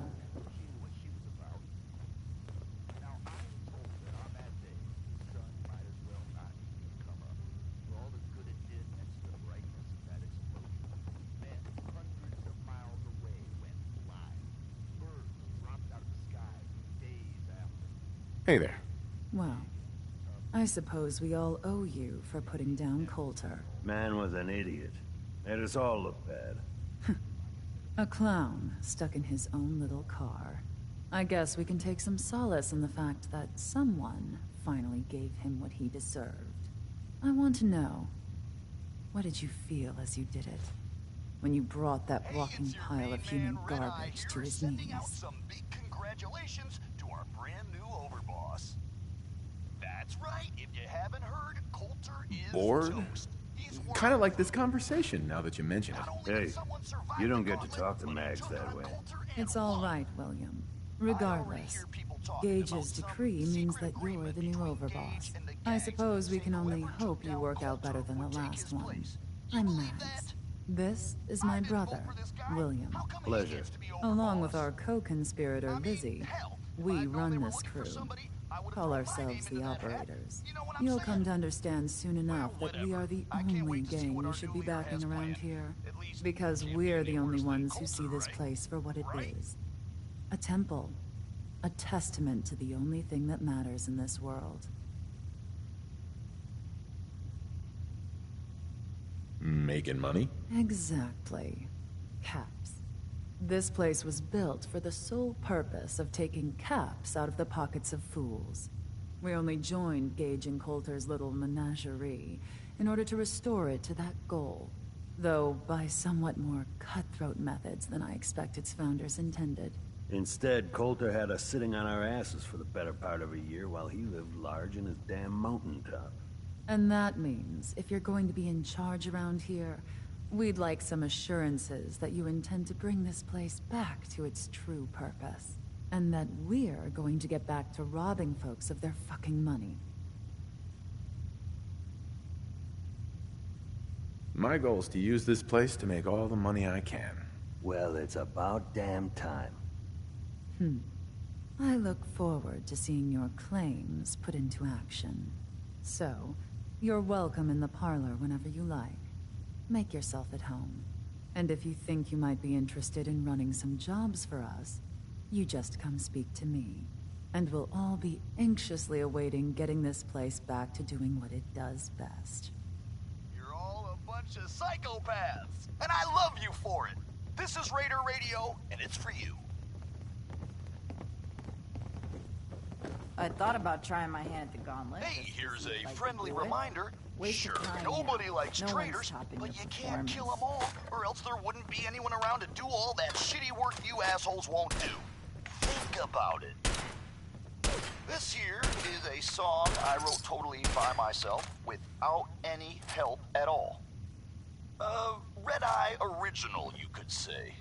Hey there. Well, I suppose we all owe you for putting down Coulter. Man was an idiot. Made us all look bad. A clown stuck in his own little car. I guess we can take some solace in the fact that someone finally gave him what he deserved. I want to know, what did you feel as you did it? When you brought that walking pile of human garbage to his knees? Some big congratulations to our brand new overboss. That's right, if you haven't heard, Coulter is Bored? toast. Kind of like this conversation, now that you mention it. Hey, you don't get to talk to Mags that way. It's all right, William. Regardless, Gage's decree means that you're the new overboss. I suppose we can only hope you work out better than the last one. I'm Mags. This is my brother, William. Pleasure. Along with our co-conspirator, Lizzie, we run this crew. Call ourselves the Operators. You'll come to understand soon enough that we are the only gang you should be backing around here. Because we're the only ones who see this place for what it is. A temple. A testament to the only thing that matters in this world. Making money? Exactly. Caps. This place was built for the sole purpose of taking caps out of the pockets of fools. We only joined Gage and Coulter's little menagerie in order to restore it to that goal, though by somewhat more cutthroat methods than I expect its founders intended. Instead, Coulter had us sitting on our asses for the better part of a year while he lived large in his damn mountaintop. And that means, if you're going to be in charge around here, we'd like some assurances that you intend to bring this place back to its true purpose. And that we're going to get back to robbing folks of their fucking money. My goal is to use this place to make all the money I can. Well, it's about damn time. I look forward to seeing your claims put into action. So, you're welcome in the parlor whenever you like. Make yourself at home. And if you think you might be interested in running some jobs for us, you just come speak to me. And we'll all be anxiously awaiting getting this place back to doing what it does best. You're all a bunch of psychopaths, and I love you for it. This is Raider Radio, and it's for you. I thought about trying my hand at the gauntlet. Hey, here's a I friendly could do it. reminder. Waste Sure, of time nobody now. likes No one's traitors, topping but your you can't kill them performance. all, or else there wouldn't be anyone around to do all that shitty work you assholes won't do. Think about it. This here is a song I wrote totally by myself, without any help at all. Red Eye original, you could say.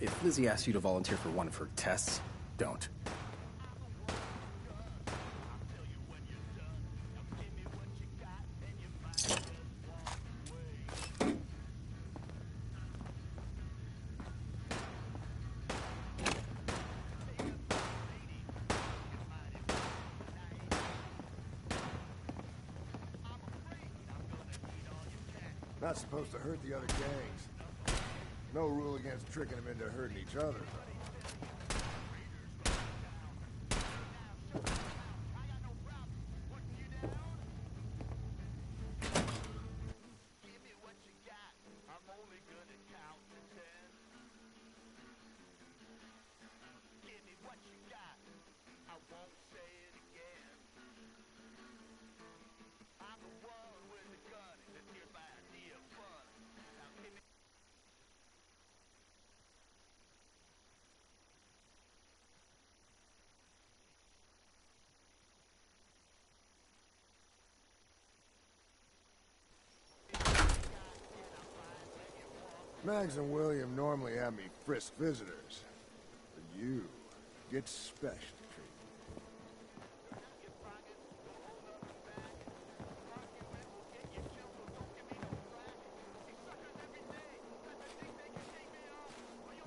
If Lizzie asks you to volunteer for one of her tests, don't. Not supposed to hurt the other gangs. No rule against tricking them into hurting each other, though. Mags and William normally have me frisk visitors. But you get special treatment.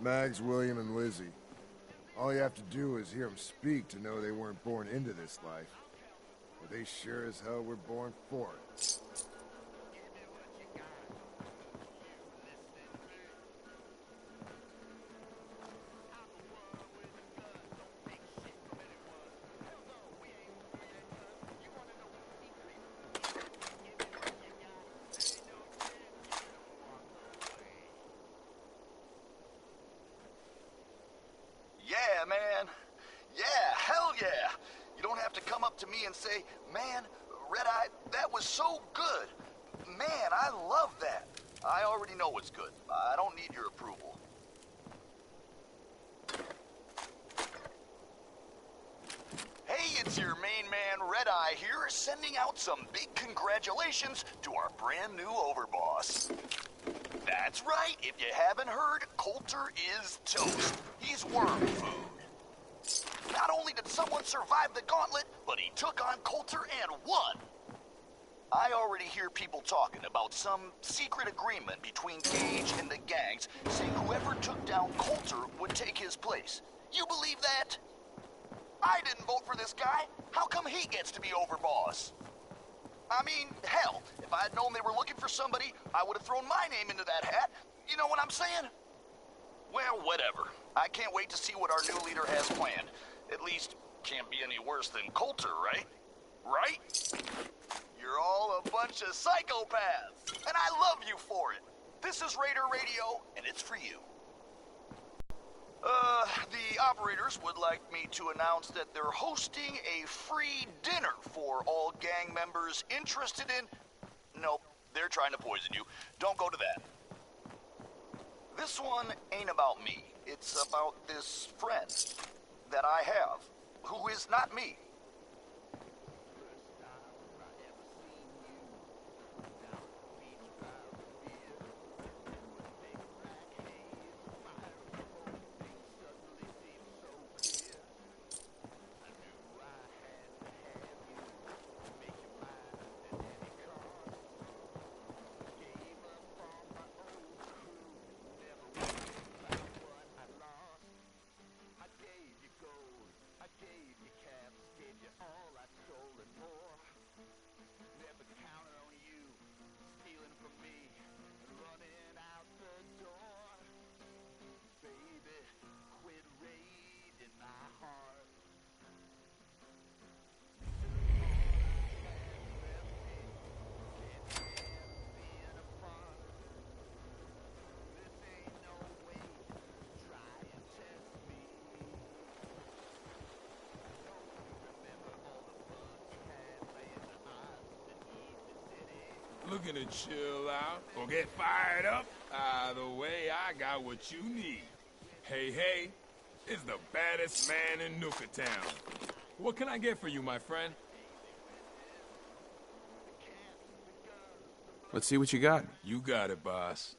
Mags, William, and Lizzie. All you have to do is hear them speak to know they weren't born into this life. But they sure as hell were born for it. Yeah, man. Yeah, hell yeah. You don't have to come up to me and say, man, Red Eye, that was so good. Man, I love that. I already know it's good. I don't need your approval. Hey, it's your main man, Red Eye here, sending out some big congratulations to our brand new overboss. That's right, if you haven't heard, Coulter is toast. He's worm food. Not only did someone survive the gauntlet, but he took on Coulter and won. I already hear people talking about some secret agreement between Gage and the gangs, saying whoever took down Coulter would take his place. You believe that? I didn't vote for this guy. How come he gets to be overboss? I mean, hell, if I had known they were looking for somebody, I would have thrown my name into that hat. You know what I'm saying? Well, whatever. I can't wait to see what our new leader has planned. At least, can't be any worse than Coulter, right? Right? You're all a bunch of psychopaths, and I love you for it. This is Raider Radio, and it's for you. The operators would like me to announce that they're hosting a free dinner for all gang members interested in... Nope, they're trying to poison you. Don't go to that. This one ain't about me. It's about this friend that I have, who is not me. looking to chill out or get fired up, either way, I got what you need. Hey, it's the baddest man in Nuka Town. What can I get for you, my friend? Let's see what you got. You got it, boss.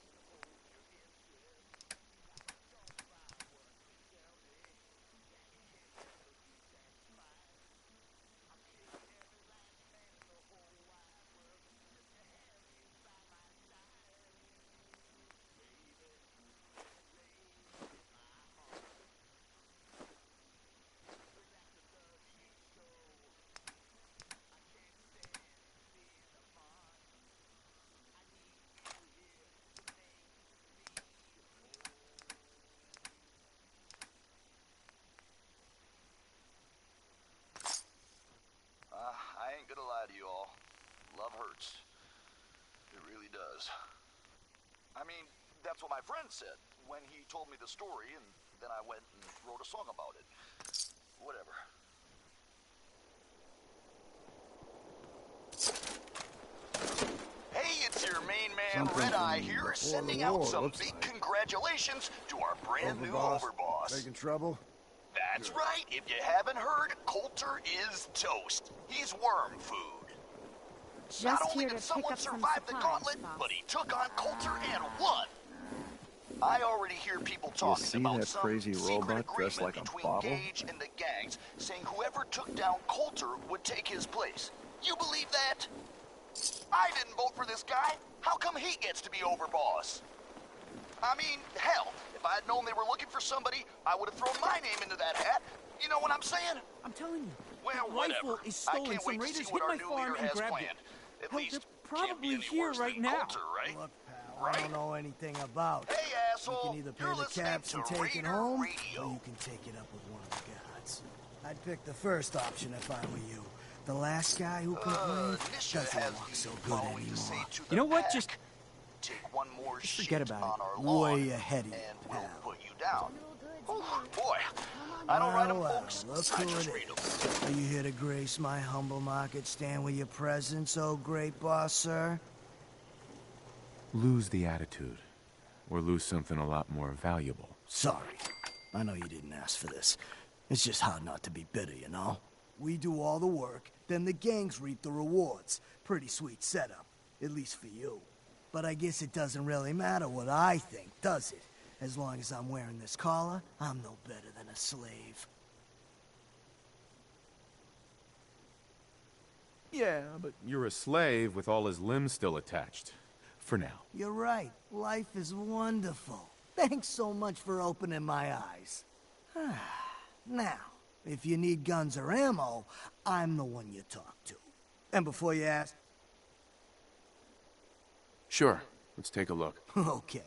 I ain't gonna lie to you all. Love hurts. It really does. I mean, that's what my friend said when he told me the story, and then I went and wrote a song about it. Whatever. Hey, it's your main man, Red Eye here, sending out some big congratulations to our brand new overboss. Making trouble? That's right. If you haven't heard, Coulter is toast. He's worm food. Not only did someone survive the gauntlet, but he took on Coulter and won. I already hear people talking about some crazy secret robot dressed agreement like a between bottle? Gage and the gangs, saying whoever took down Coulter would take his place. You believe that? I didn't vote for this guy. How come he gets to be overboss? I mean, hell, if I had known they were looking for somebody, I would have thrown my name into that hat. You know what I'm saying? I'm telling you. Well, that whatever. rifle is I stolen. can't Some wait to raiders see hit what our my new farm leader and has grabbed planned. it. At Hell, least, they're can't be probably any here worse right than now. Coulter, right? Look, pal, I don't know anything about. Hey, asshole! You can either pay You're the listening caps to and take it Raider home, Radio. or you can take it up with one of the gods. I'd pick the first option if I were you. The last guy who complained doesn't look so good anymore. You know what? Just take one more Just forget shit about on it. our lawn, Way ahead of you, and we'll pal. put you down. Oh, boy, I don't write them, Well, folks. look I who just it read them. is. Are you here to grace my humble market stand with your presence, oh great boss, sir? Lose the attitude, or lose something a lot more valuable. Sorry. I know you didn't ask for this. It's just hard not to be bitter, you know? We do all the work, then the gangs reap the rewards. Pretty sweet setup, at least for you. But I guess it doesn't really matter what I think, does it? As long as I'm wearing this collar, I'm no better than a slave. Yeah, but you're a slave with all his limbs still attached. For now. You're right. Life is wonderful. Thanks so much for opening my eyes. Now, if you need guns or ammo, I'm the one you talk to. And before you ask... Sure, let's take a look. Okay.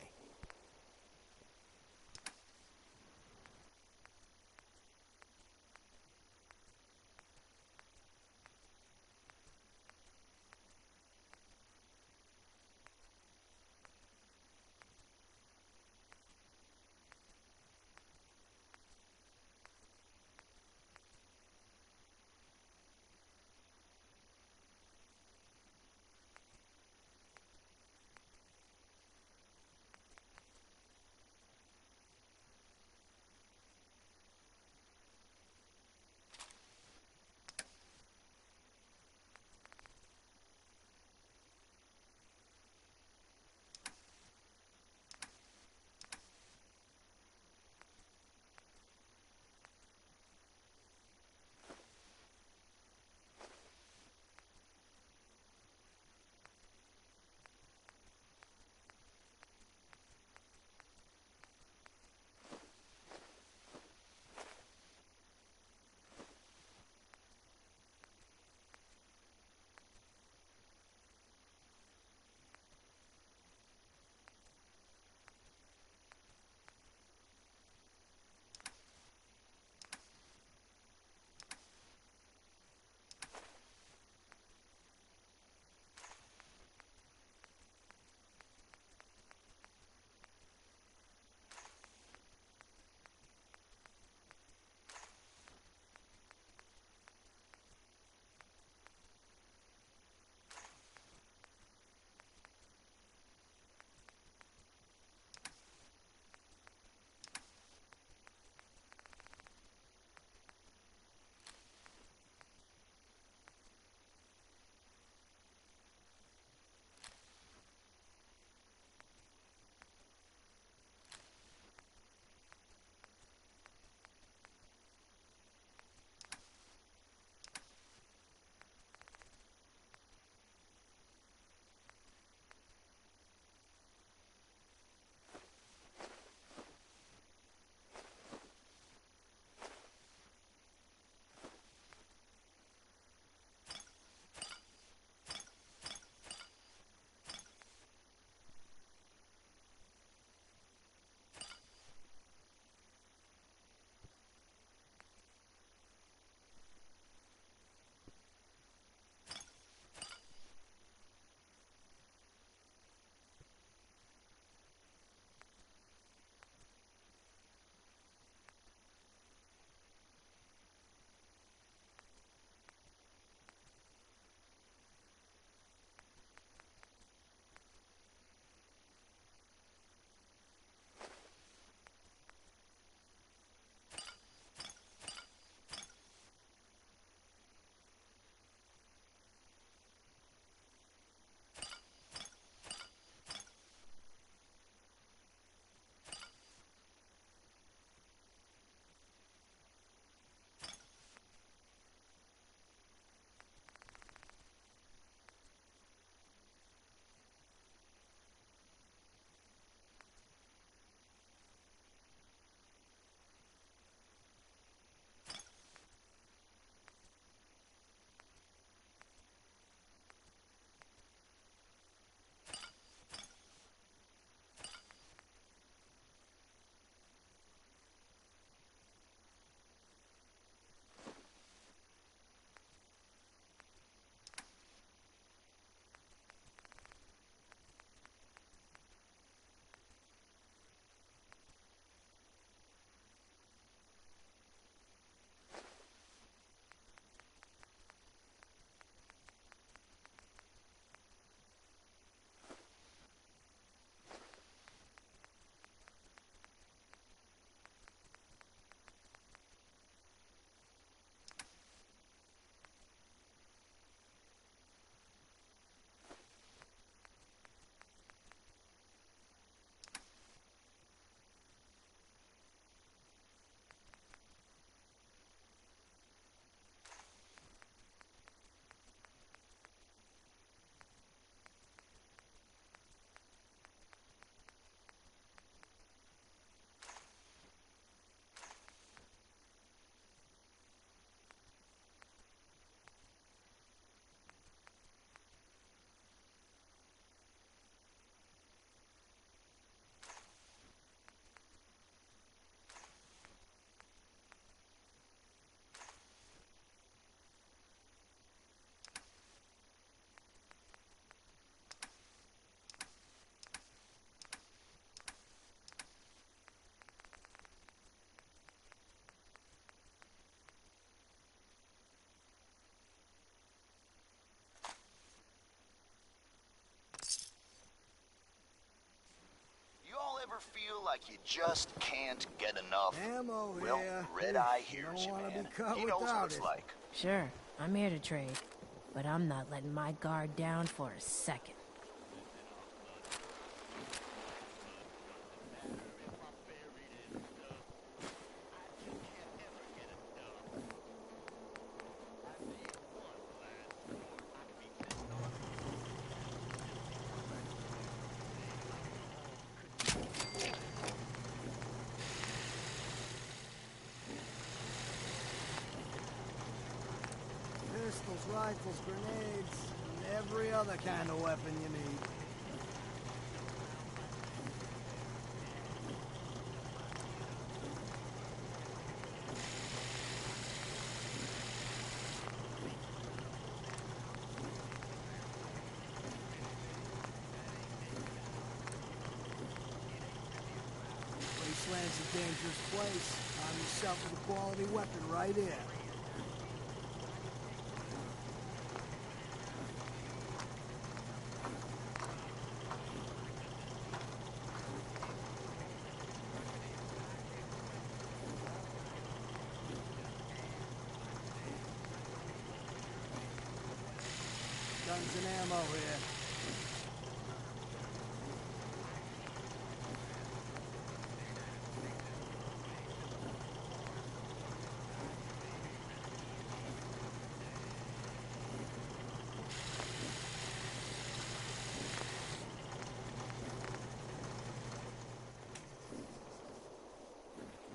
ever feel like you just can't get enough? Ammo Well, here. Red Eye You hears you, don't wanna man. be caught He knows what without it's it. like. Sure, I'm here to trade, but I'm not letting my guard down for a second. Pistols, rifles, grenades, and every other kind of weapon you need. Wasteland's a dangerous place. Find yourself with a quality weapon right here. Guns and ammo here.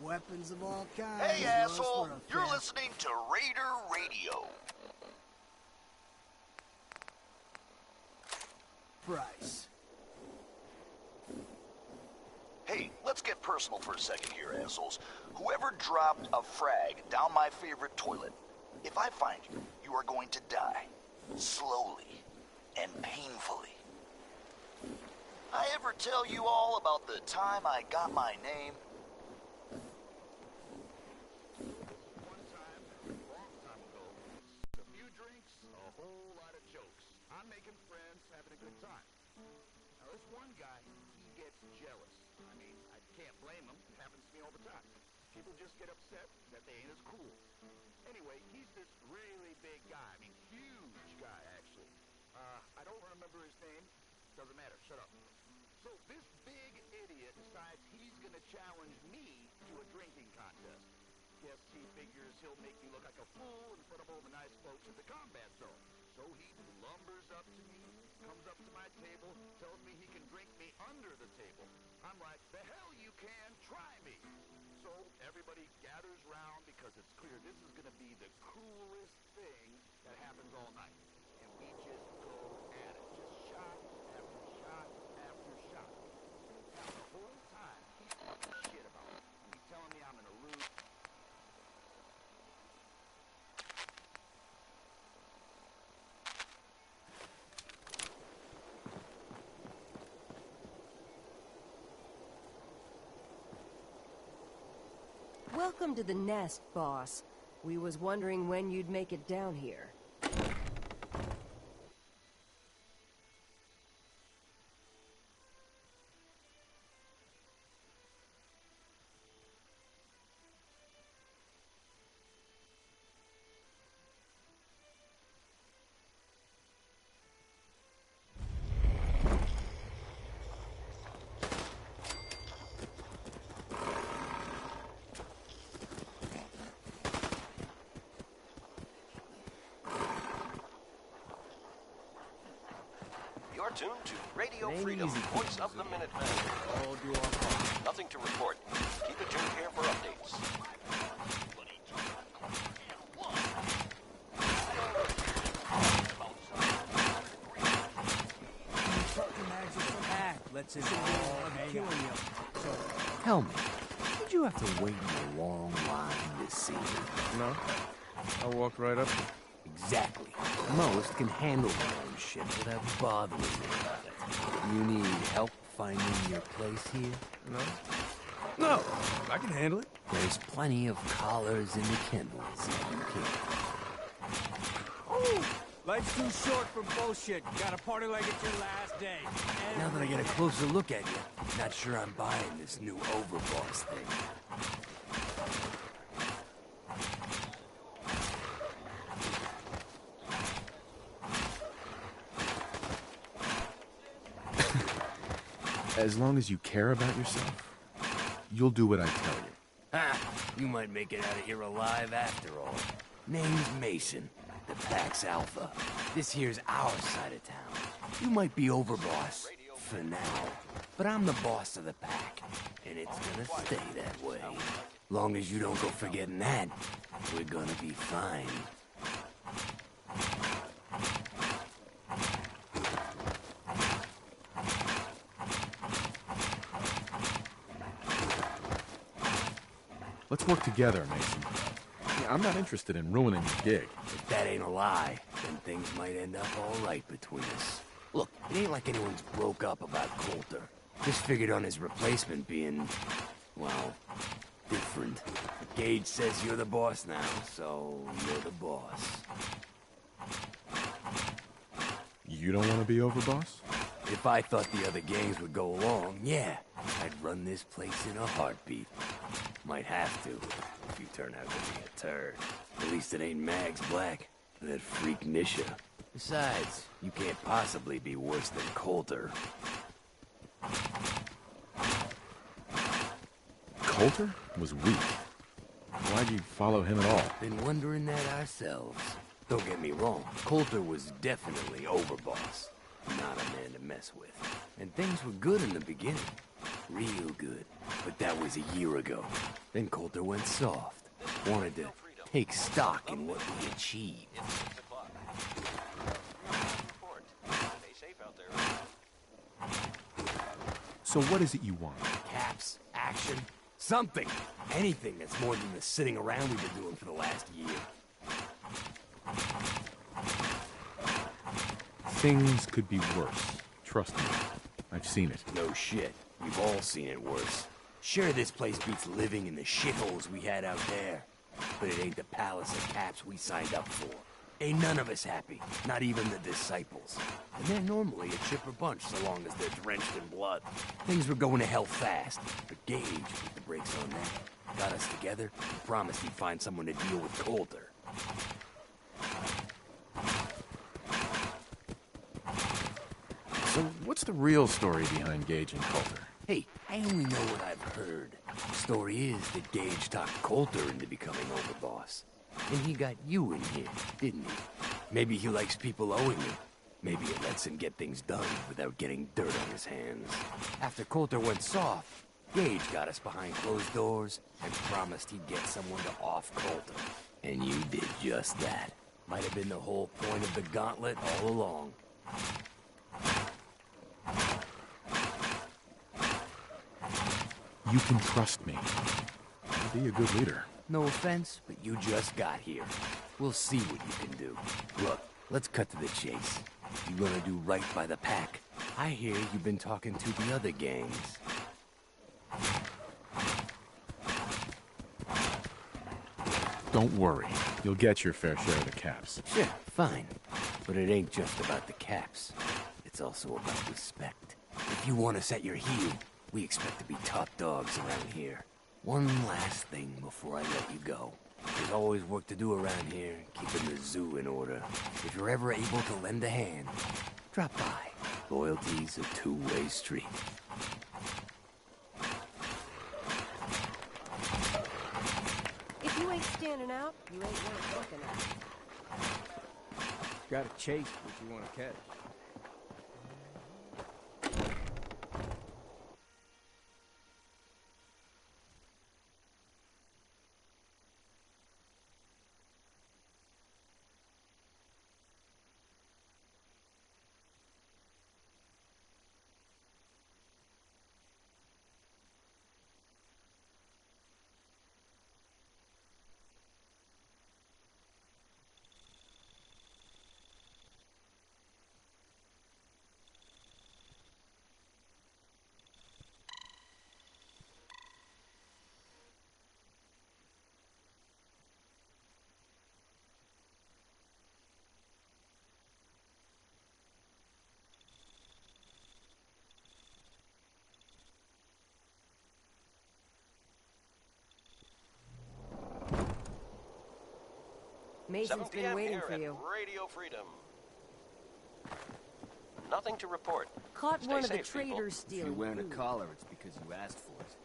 Weapons of all kinds. Hey, Russ, asshole! we're a You're fan. listening to Raider Radio. Price. Hey, let's get personal for a second here, assholes. Whoever dropped a frag down my favorite toilet, if I find you, you are going to die. Slowly and painfully. I ever tell you all about the time I got my name? A few drinks, a whole lot of jokes. I'm making friends, having a good time. Now, this one guy, he gets jealous. I mean, I can't blame him. It happens to me all the time. People just get upset that they ain't as cool. Anyway, he's this really big guy. I mean, huge guy, actually. I don't remember his name. Doesn't matter. Shut up. So this big idiot decides he's going to challenge me to a drinking contest. Guess he figures he'll make me look like a fool in front of all the nice folks at the combat zone. So he lumbers up to me, comes up to my table, tells me he can drink me under the table. I'm like, the hell you can, try me. So everybody gathers round because it's clear this is going to be the coolest thing that happens all night. And we just go at it, just shot after shot after shot. Now the whole time he's talking shit about me. He's telling me I'm in a rude... Welcome to the nest, boss. We was wondering when you'd make it down here. You're tuned to Radio Freedom, voice of the Minutemen. Nothing to report. Keep it tuned here for updates. Let's all hang out. Tell me, did you have to wait in a long line this season? No. I walked right up. Exactly. Most can handle their own shit without bothering me about it. You need help finding your place here? No, I can handle it. There's plenty of collars in the kennels. Life's too short for bullshit. Gotta party like it's your last day. Now that I get a closer look at you, not sure I'm buying this new overboss thing. As long as you care about yourself, you'll do what I tell you. Ha! You might make it out of here alive after all. Name's Mason, the Pack's Alpha. This here's our side of town. You might be overboss, for now. But I'm the boss of the Pack, and it's gonna stay that way. Long as you don't go forgetting that, we're gonna be fine. Let's work together, Mason. Yeah, I'm not interested in ruining your gig. If that ain't a lie, then things might end up all right between us. Look, it ain't like anyone's broke up about Coulter. Just figured on his replacement being, well, different. Gage says you're the boss now, so you're the boss. You don't want to be overboss? If I thought the other gangs would go along, yeah, I'd run this place in a heartbeat. Might have to, if you turn out to be a turd. At least it ain't Mags Black, that freak Nisha. Besides, you can't possibly be worse than Coulter. Coulter was weak. Why'd you follow him at all? Been wondering that ourselves. Don't get me wrong, Coulter was definitely overboss. Not a man to mess with. And things were good in the beginning. Real good. But that was a year ago. Then Coulter went soft. Wanted to take stock in what we achieved. So what is it you want? Caps, action, something. Anything that's more than the sitting around we've been doing for the last year. Things could be worse. Trust me. I've seen it. No shit. We've all seen it worse. Sure, this place beats living in the shitholes we had out there. But it ain't the palace of caps we signed up for. Ain't none of us happy. Not even the disciples. And they're normally a chipper bunch so long as they're drenched in blood. Things were going to hell fast. But Gage put the brakes on that. Got us together and promised he'd find someone to deal with Coulter. So what's the real story behind Gage and Coulter? Hey, I only know what I've heard. The story is that Gage talked Coulter into becoming overboss. And he got you in here, didn't he? Maybe he likes people owing him. Maybe it lets him get things done without getting dirt on his hands. After Coulter went soft, Gage got us behind closed doors and promised he'd get someone to off Coulter. And you did just that. Might have been the whole point of the gauntlet all along. You can trust me. I'll be a good leader. No offense, but you just got here. We'll see what you can do. Look, let's cut to the chase. You gonna do right by the Pack? I hear you've been talking to the other gangs. Don't worry. You'll get your fair share of the caps. Sure, fine. But it ain't just about the caps. It's also about respect. If you want us at your heel, we expect to be top dogs around here. One last thing before I let you go. There's always work to do around here, keeping the zoo in order. If you're ever able to lend a hand, drop by. Loyalty's a two-way street. If you ain't standing out, you ain't worth looking at. Gotta chase what you want to catch. Mason's 7 been p.m. waiting here for at you. Radio Freedom. Nothing to report. Caught Stay one of the safe, people. traders If stealing you're wearing a food. collar, it's because you asked for it.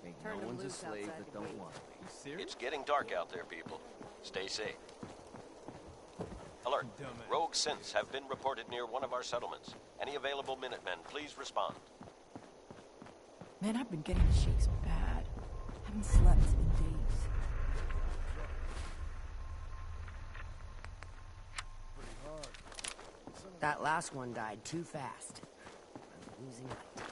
Ain't Turned no him one's a loose slave outside that the don't gate. want to be. You serious? It's getting dark out there, people. Stay safe. Alert. Rogue synths have been reported near one of our settlements. Any available Minutemen, please respond. Man, I've been getting the shakes bad. Haven't slept in days. That last one died too fast. I'm losing light.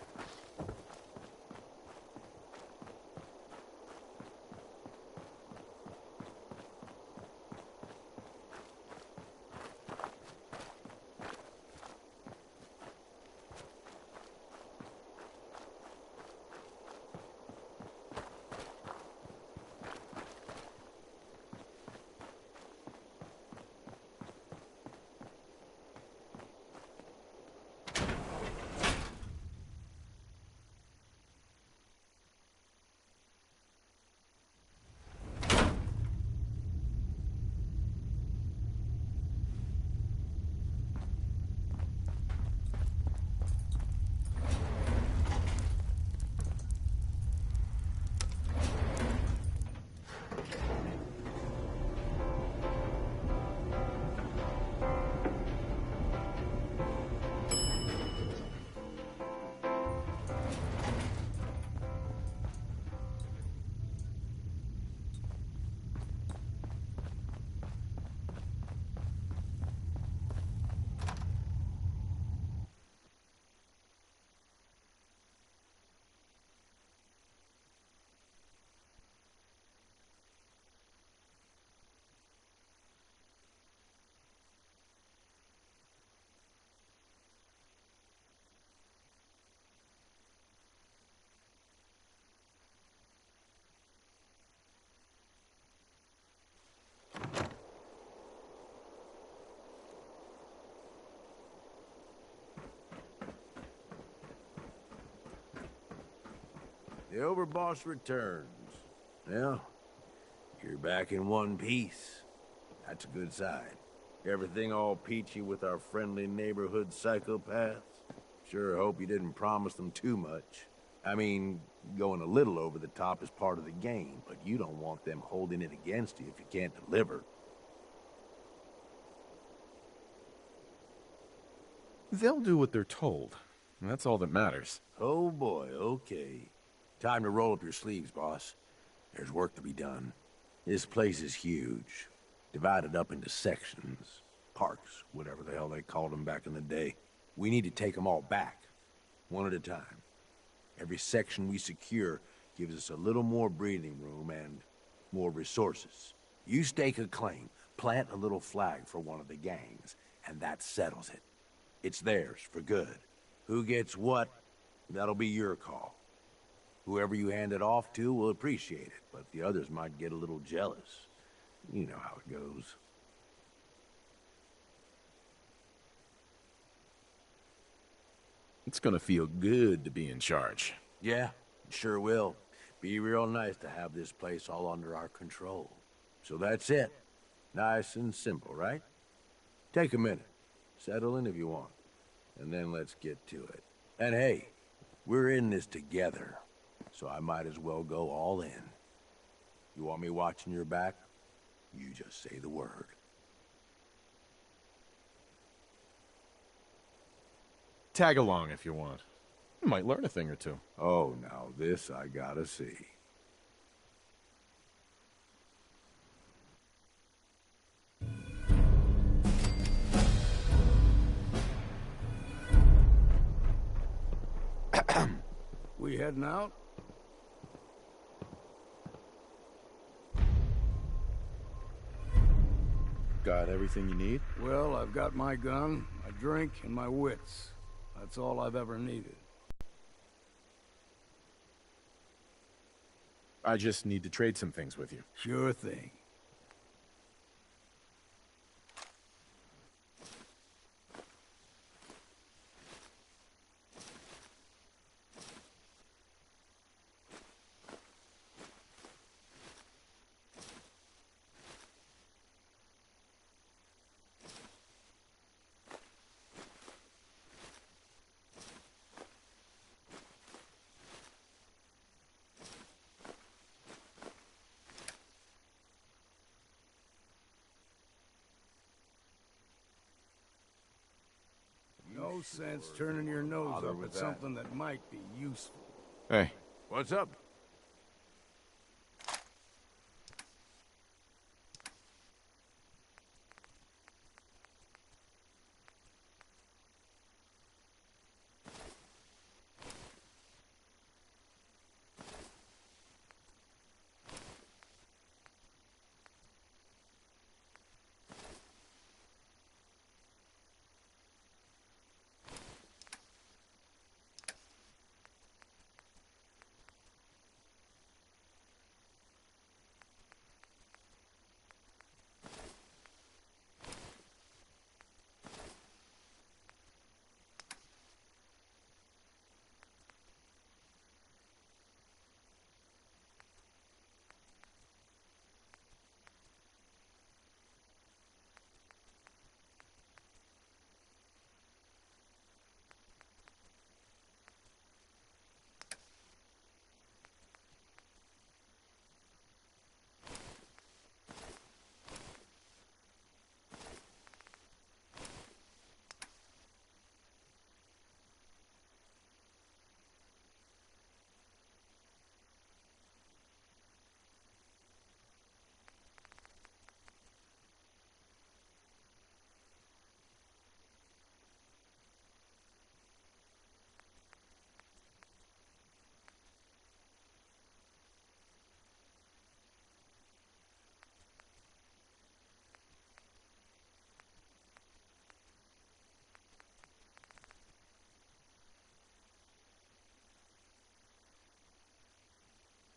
The overboss returns. Well, you're back in one piece. That's a good sign. Everything all peachy with our friendly neighborhood psychopaths? Sure hope you didn't promise them too much. I mean, going a little over the top is part of the game, but you don't want them holding it against you if you can't deliver. They'll do what they're told. And that's all that matters. Oh boy, okay. Time to roll up your sleeves, boss. There's work to be done. This place is huge. Divided up into sections. Parks, whatever the hell they called them back in the day. We need to take them all back. One at a time. Every section we secure gives us a little more breathing room and more resources. You stake a claim, plant a little flag for one of the gangs, and that settles it. It's theirs for good. Who gets what, that'll be your call. Whoever you hand it off to will appreciate it, but the others might get a little jealous. You know how it goes. It's gonna feel good to be in charge. Yeah, it sure will. Be real nice to have this place all under our control. So that's it. Nice and simple, right? Take a minute. Settle in if you want. And then let's get to it. And hey, we're in this together. So I might as well go all in. You want me watching your back? You just say the word. Tag along if you want. You might learn a thing or two. Oh, now this I gotta see. We heading out? Got everything you need? Well, I've got my gun, my drink, and my wits. That's all I've ever needed. I just need to trade some things with you. Sure thing. No sense turning your nose bother up with at that. something that might be useful. Hey. What's up?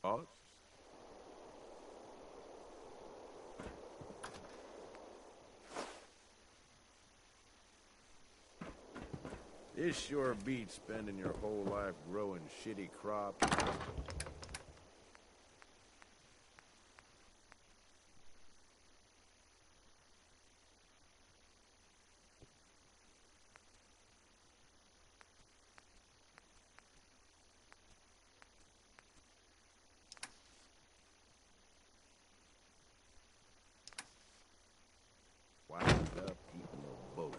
Oh, this sure beats spending your whole life growing shitty crops. Wound up eating a bullet.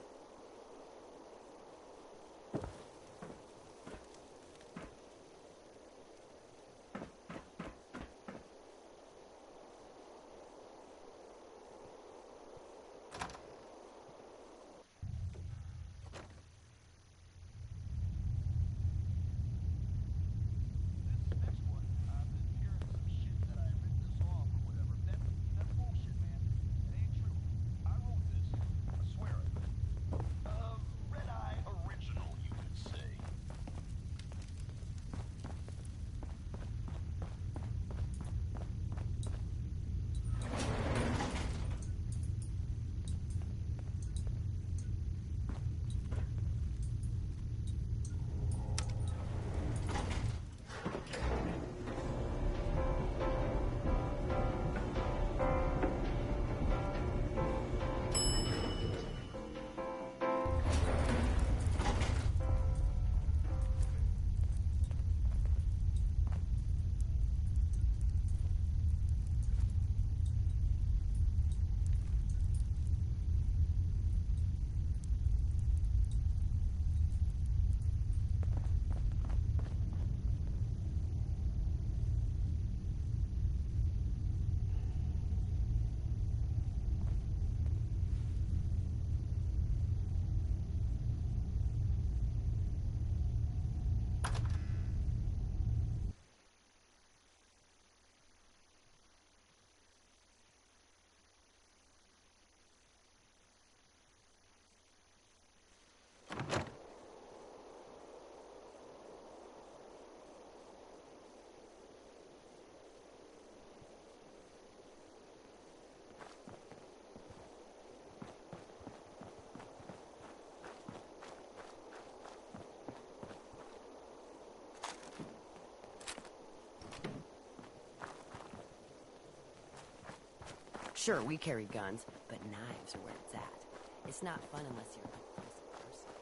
Sure, we carry guns, but knives are where it's at. It's not fun unless you're up close and personal.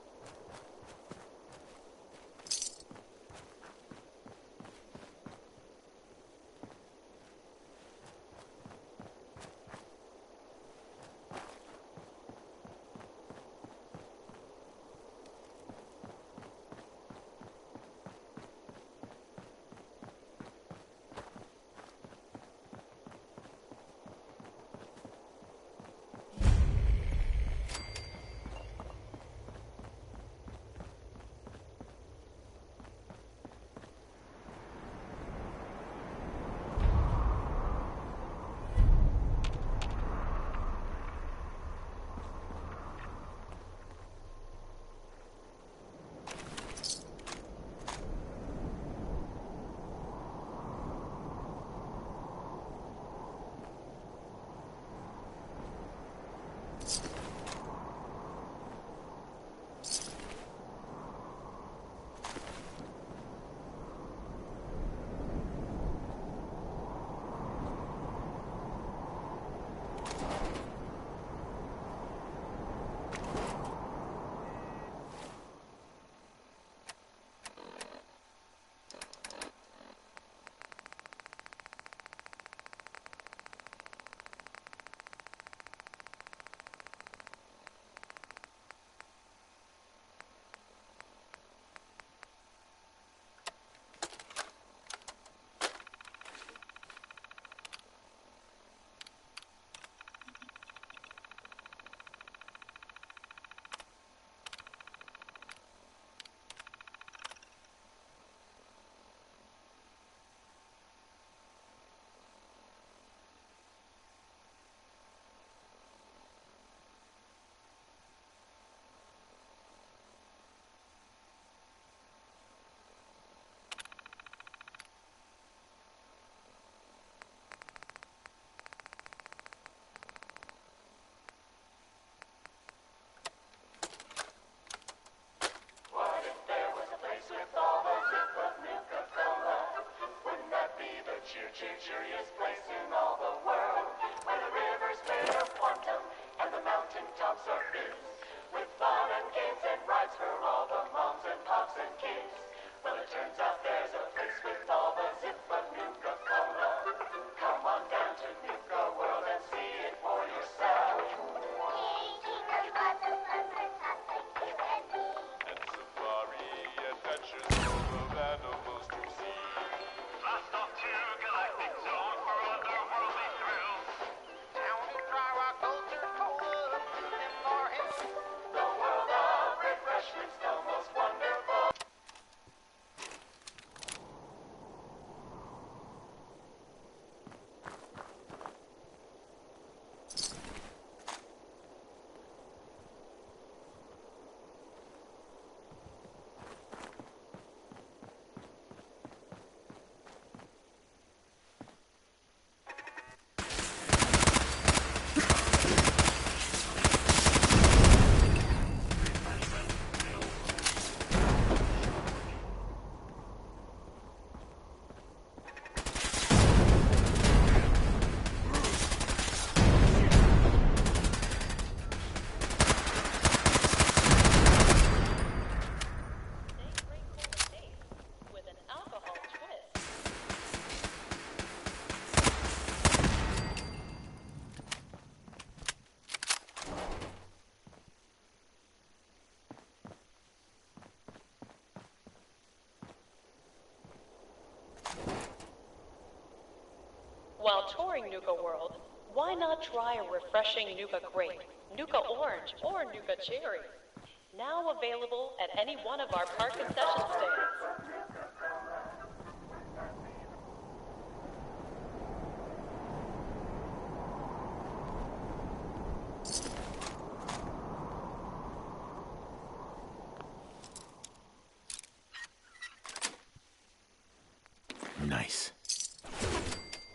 moms are biz. With fun and games and rides for all the moms and pops and kids. Well, it turns out there's a place with all the zip of Nuka-Cola. Come on down to Nuka World and see it for yourself. And safari adventures full of animals to see. Blast off to Galactic Zone for otherworldly thrills. Down to try our culture cola and for him. The world of refreshments, the most wonderful. While touring Nuka World, why not try a refreshing Nuka Grape, Nuka Orange, or Nuka Cherry? Now available at any one of our park concession stands. Nice.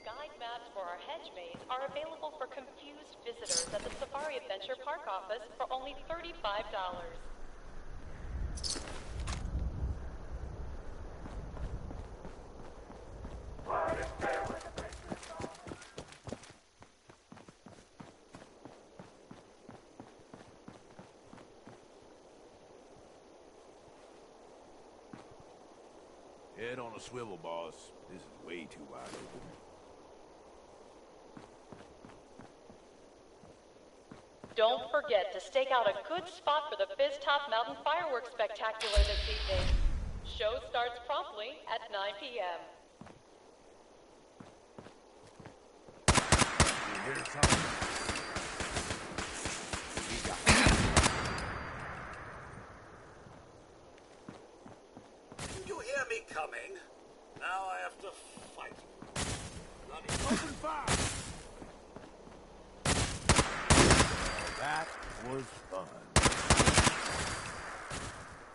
Guide maps for our hedge maze are available for confused visitors at the Safari Adventure Park office for only $35. Head on a swivel, boss. This is way too wide open. Don't forget to stake out a good spot for the Fizz Top Mountain Fireworks Spectacular this evening. Show starts promptly at 9 p.m. You hear something? We got it. Did you hear me coming? Now I have to fight. Bloody Open fire! That was fun.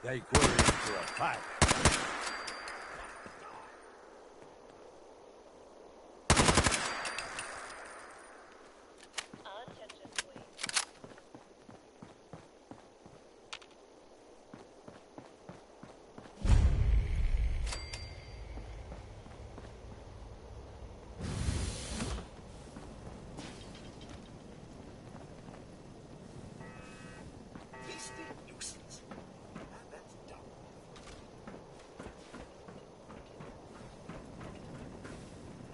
They were in for a fight. Attention, please. Beastly nuisance. That's dumb.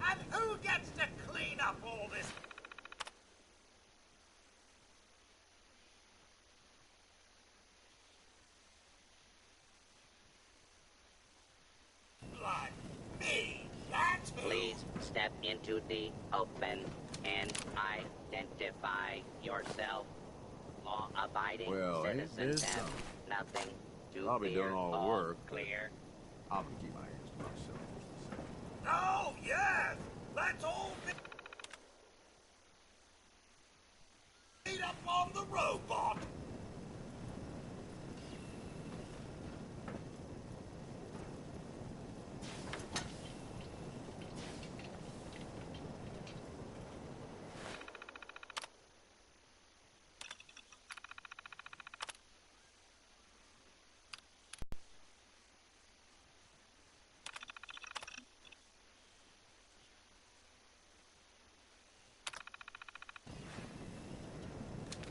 And who gets to clean up all this? Like me, that's who. Please step into the open and identify yourself. Law-abiding Well, ain't citizens this have something? nothing to I'll be fear. doing all the work. Clear. I'm gonna keep my hands to myself. Oh, yes! Let's all beat up on the robot!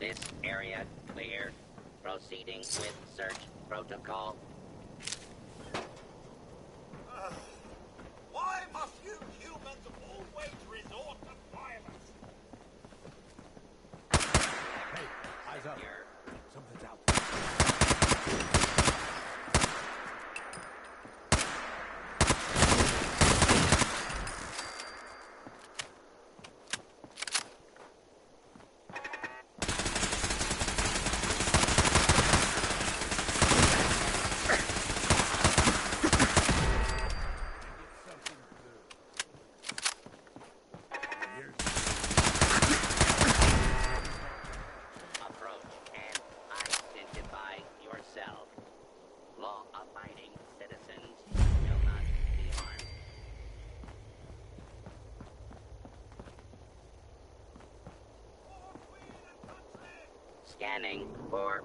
This area clear. Proceeding with search protocol. Why must you humans always resort to violence? Hey, eyes up. Something's out there. Scanning for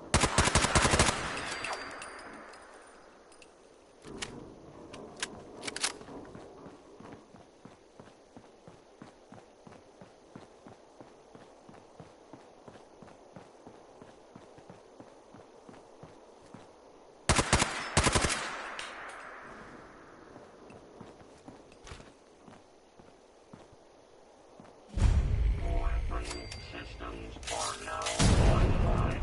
systems are now online.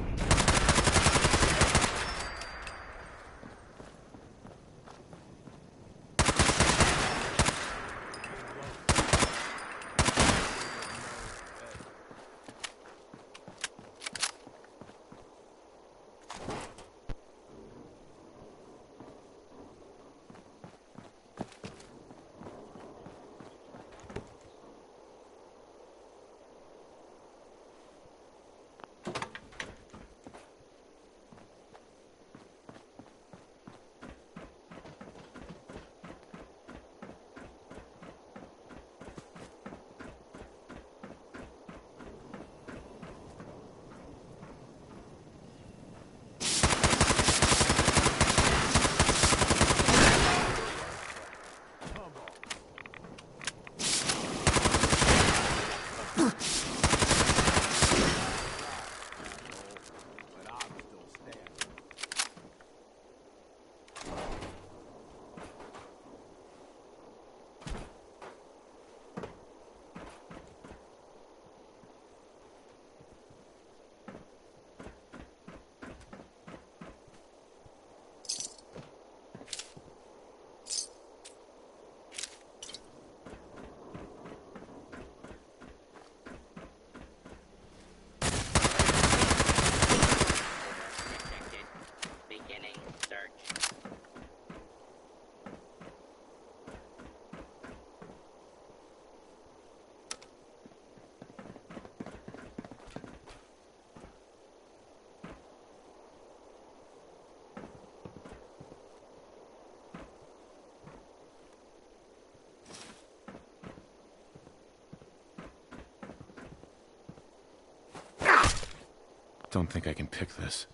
Don't think I can pick this.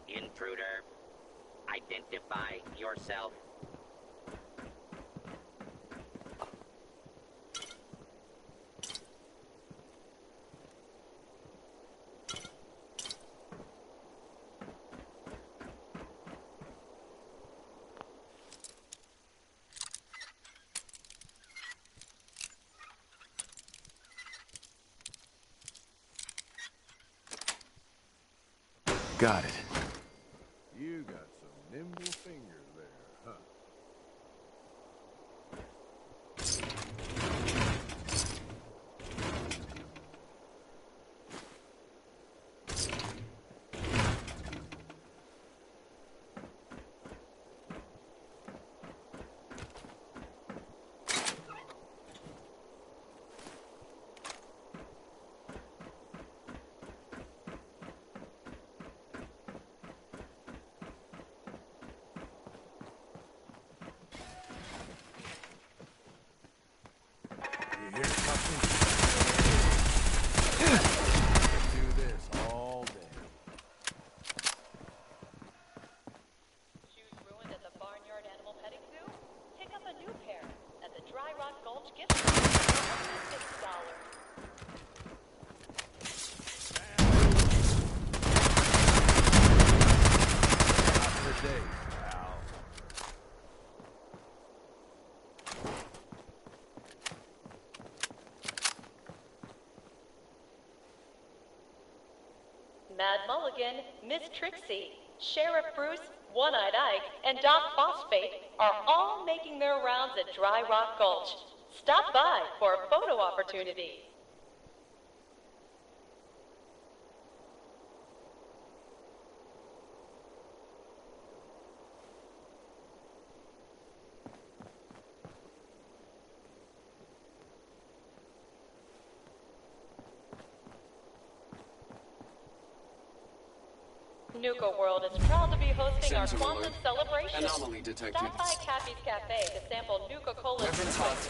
Intruder, identify yourself. Got it. You got some nimble fingers there, huh? launch gift for $6. Day, pal. Mad Mulligan, Miss Trixie, Sheriff Bruce, One-Eyed Ike, and Doc Phosphate are all making their rounds at Dry Rock Gulch. Stop by for a photo opportunity. Nuka World is proud to be hosting our Quantum Celebration. Anomaly detected. Stop by Cappy's Cafe to sample Nuka Cola's flavors.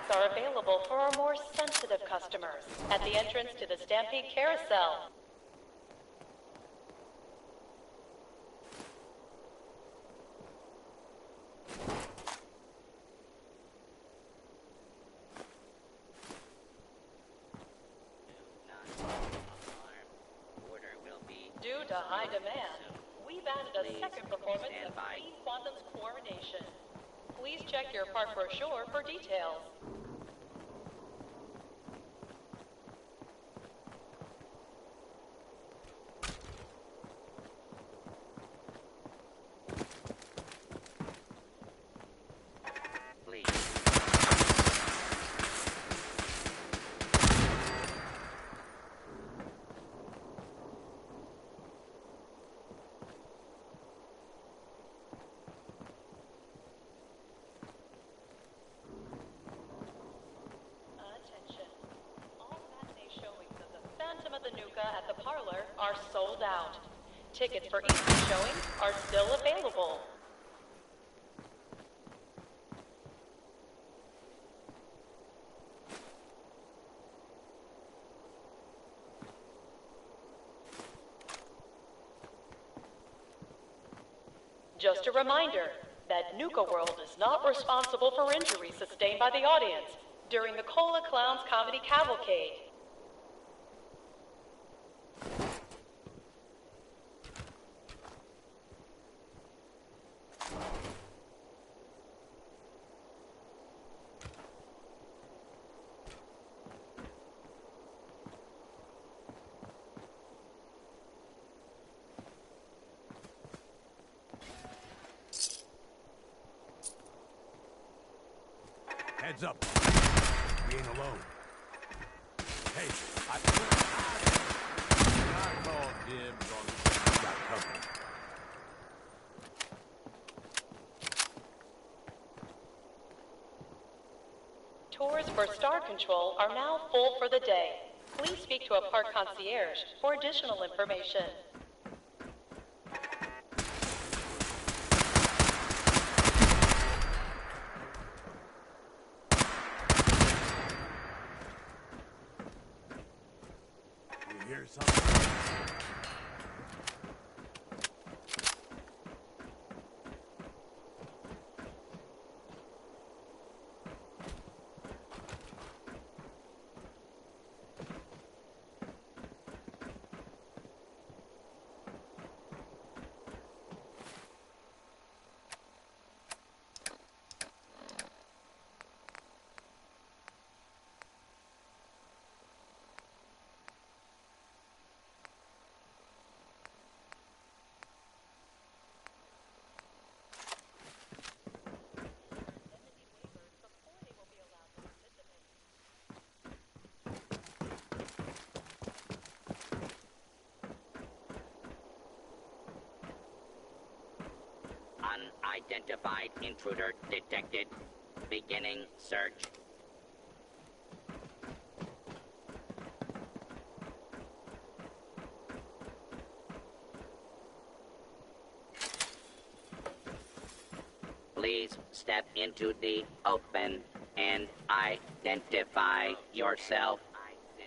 Are available for our more sensitive customers at the entrance to the Stampede Carousel. Due to high demand, we've added a second performance of Queen Quantum's Coronation. Please check your park brochure for details. At the parlor are sold out. Tickets for each showing are still available. Just a reminder that Nuka World is not responsible for injuries sustained by the audience during the Cola Clowns Comedy Cavalcade. Heads up. We ain't alone. Hey, I called dibs on the got covered. Tours for Star Control are now full for the day. Please speak to a park concierge for additional information. Hear something? Unidentified intruder detected. Beginning search. step into the open and identify yourself.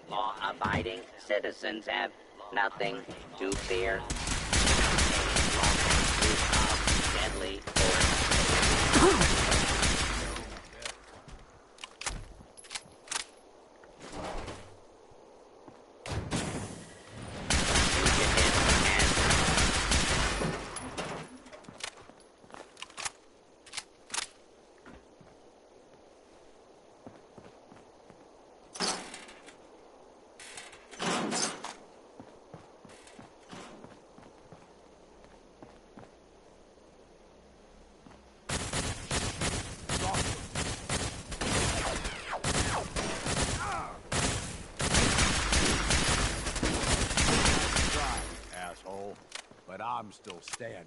Law-abiding citizens have nothing to fear. Deadly force. But I'm still standing.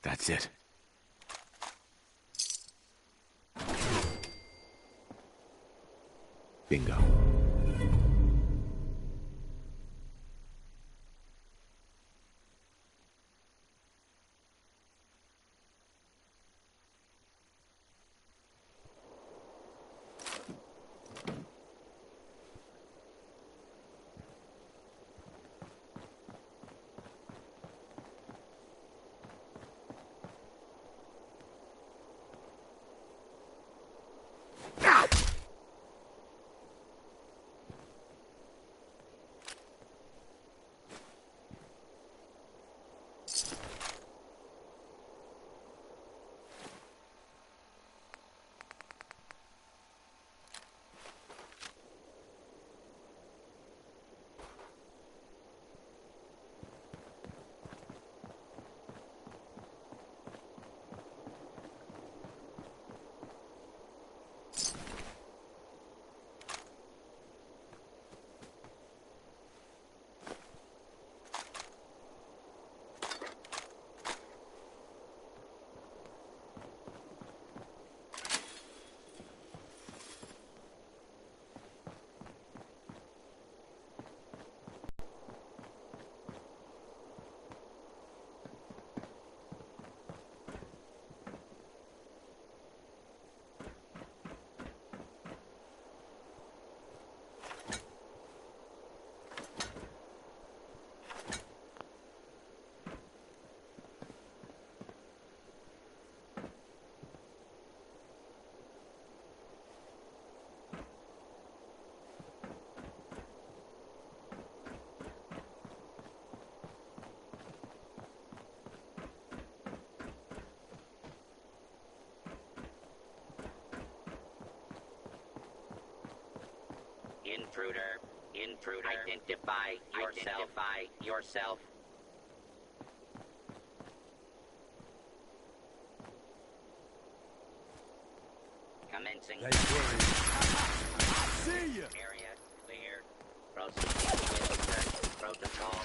That's it. Bingo. Intruder, identify yourself. Commencing. I see you. Area clear. Proceeding with search protocol.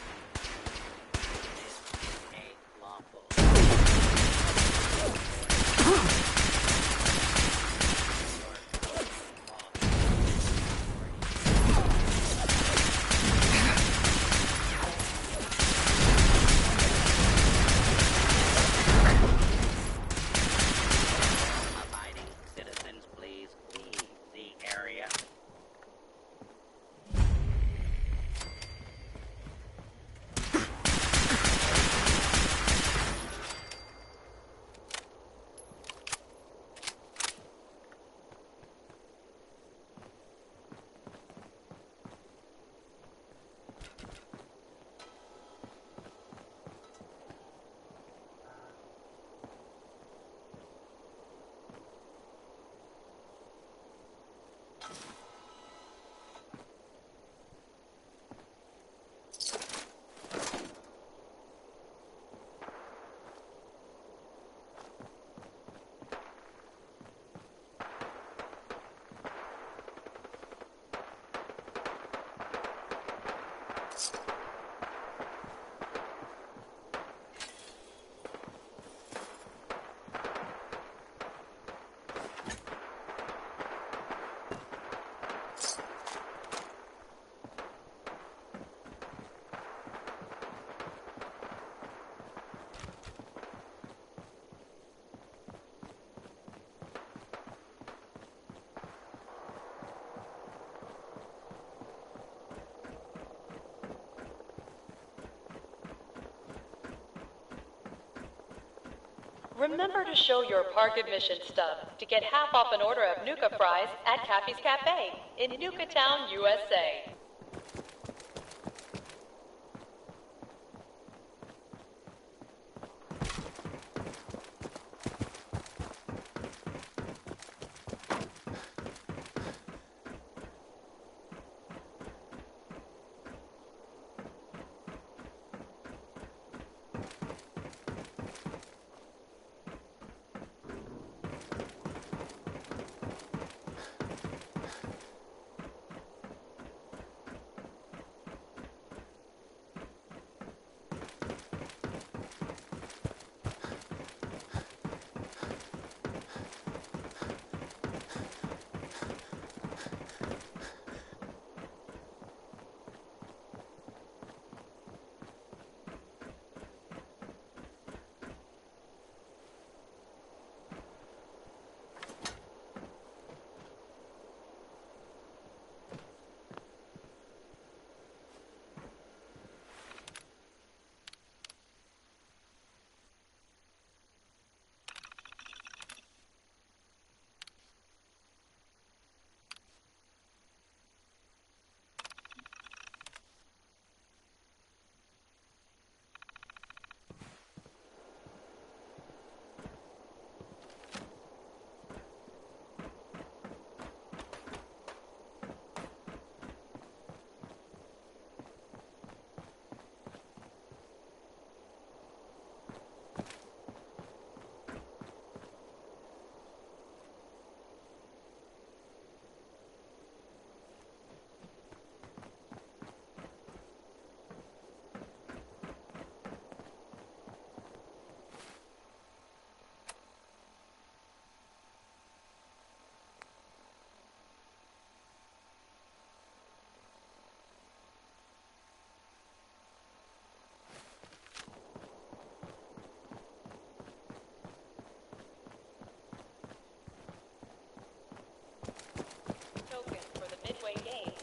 A lawful. Remember to show your park admission stub to get half off an order of Nuka fries at Cappy's Cafe in Nuka Town, USA.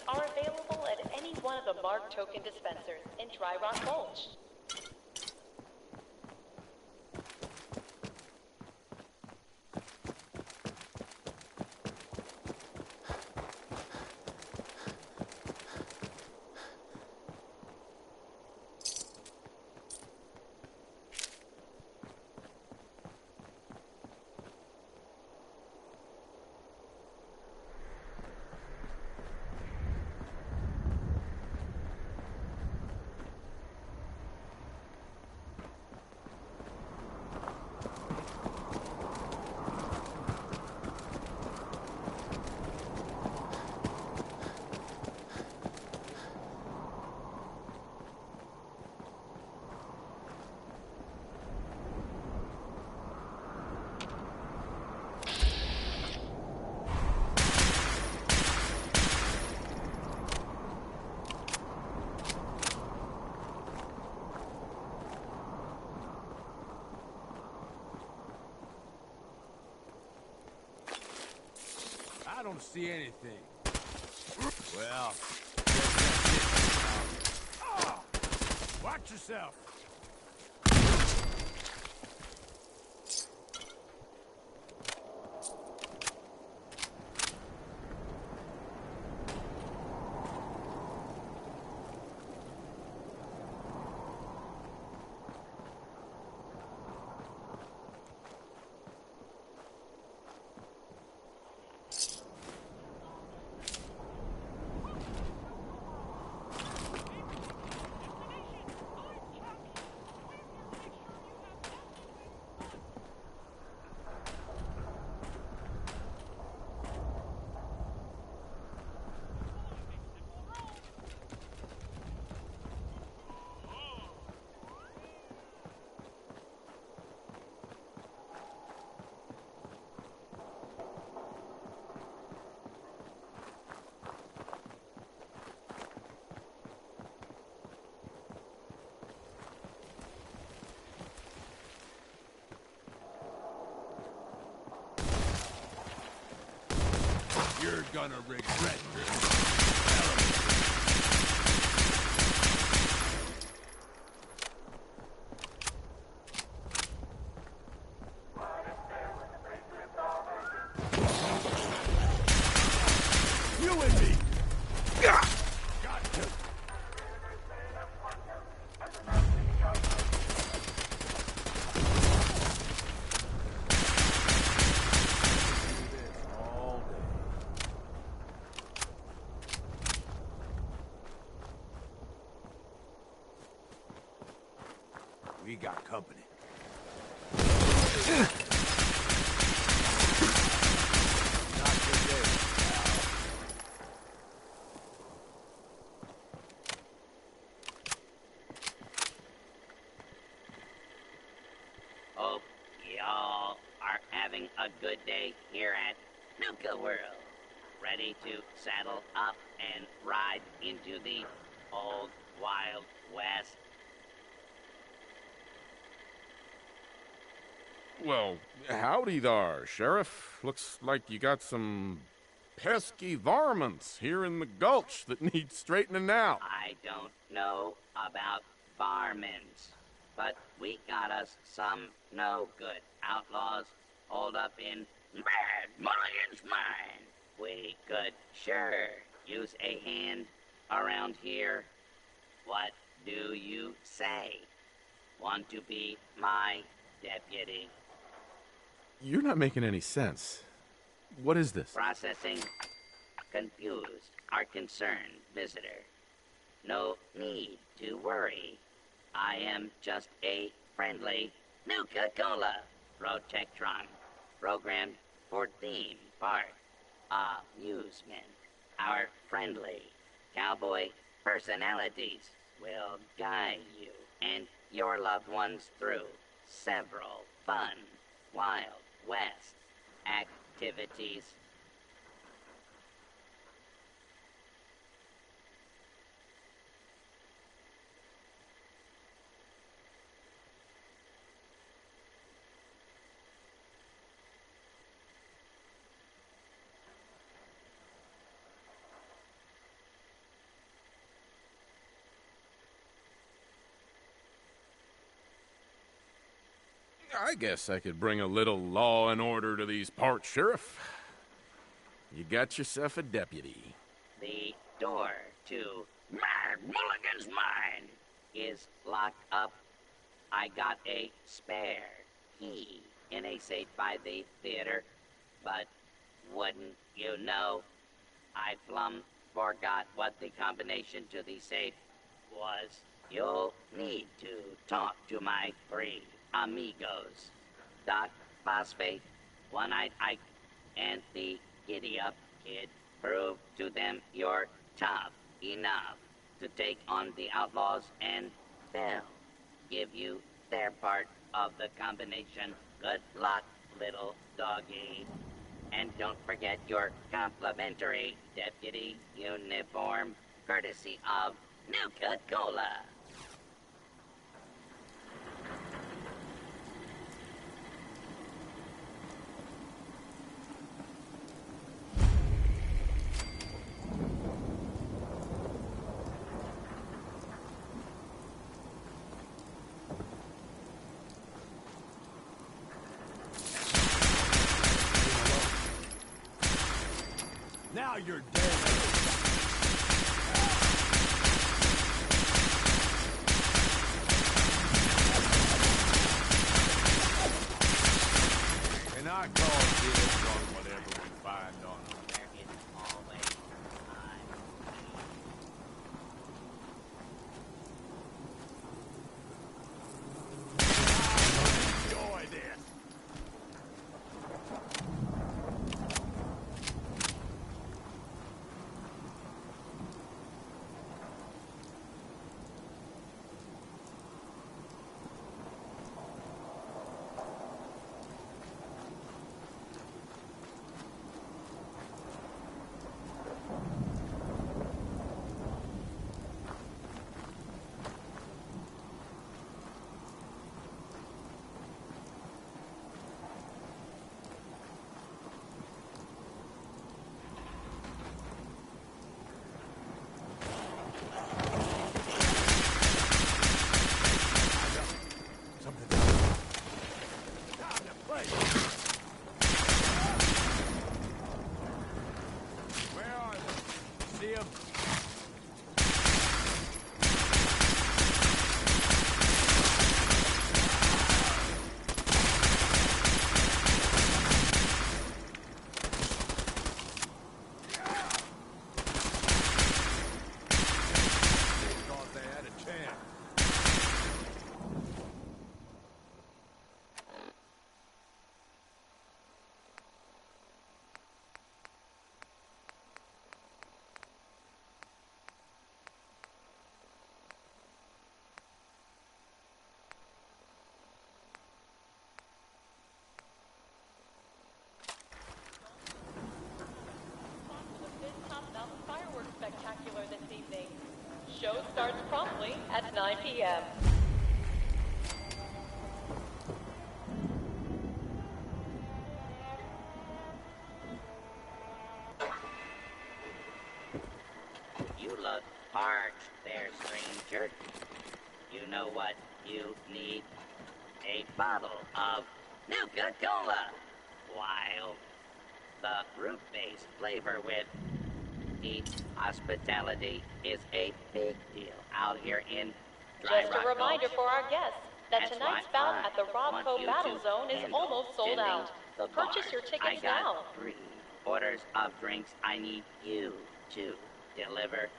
Are available at any one of the marked token dispensers in Dry Rock Gulch. I don't see anything. Well, watch yourself. You're gonna regret this. got company. Not today, pal. Hope y'all are having a good day here at Nuka World. Ready to saddle up and ride into the old Wild West? Well, howdy there, Sheriff. Looks like you got some pesky varmints here in the gulch that need straightening out. I don't know about varmints, but we got us some no-good outlaws holed up in Mad Mulligan's mine. We could sure use a hand around here. What do you say? Want to be my deputy? You're not making any sense. What is this? Processing. Confused. Our concerned visitor. No need to worry. I am just a friendly Nuka-Cola Protectron, programmed for theme park amusement. Our friendly cowboy personalities will guide you and your loved ones through several fun Wild West activities. I guess I could bring a little law and order to these parts, Sheriff. You got yourself a deputy. The door to Mad Mulligan's mine is locked up. I got a spare key in a safe by the theater, but wouldn't you know, I plumb forgot what the combination to the safe was. You'll need to talk to my three amigos, Doc, Phosphate, One-Eyed Ike, and the Giddy-Up Kid. Prove to them you're tough enough to take on the outlaws, and they'll give you their part of the combination. Good luck, little doggy. And don't forget your complimentary deputy uniform, courtesy of Nuka-Cola. Now you're dead. And I call this on whatever we find on them. There is always time. Enjoy this. Show starts promptly at 9 p.m. You look parched there, stranger. You know what you need? A bottle of Nuka-Cola. While the fruit-based flavor with the hospitality is a big deal out here in Dry Just Rock a reminder Gulch. for our guests that That's tonight's why bout at the want Robco you Battle to Zone is handle almost sold tending out. the Purchase bar. your I tickets got now. 3 orders of drinks I need you to deliver.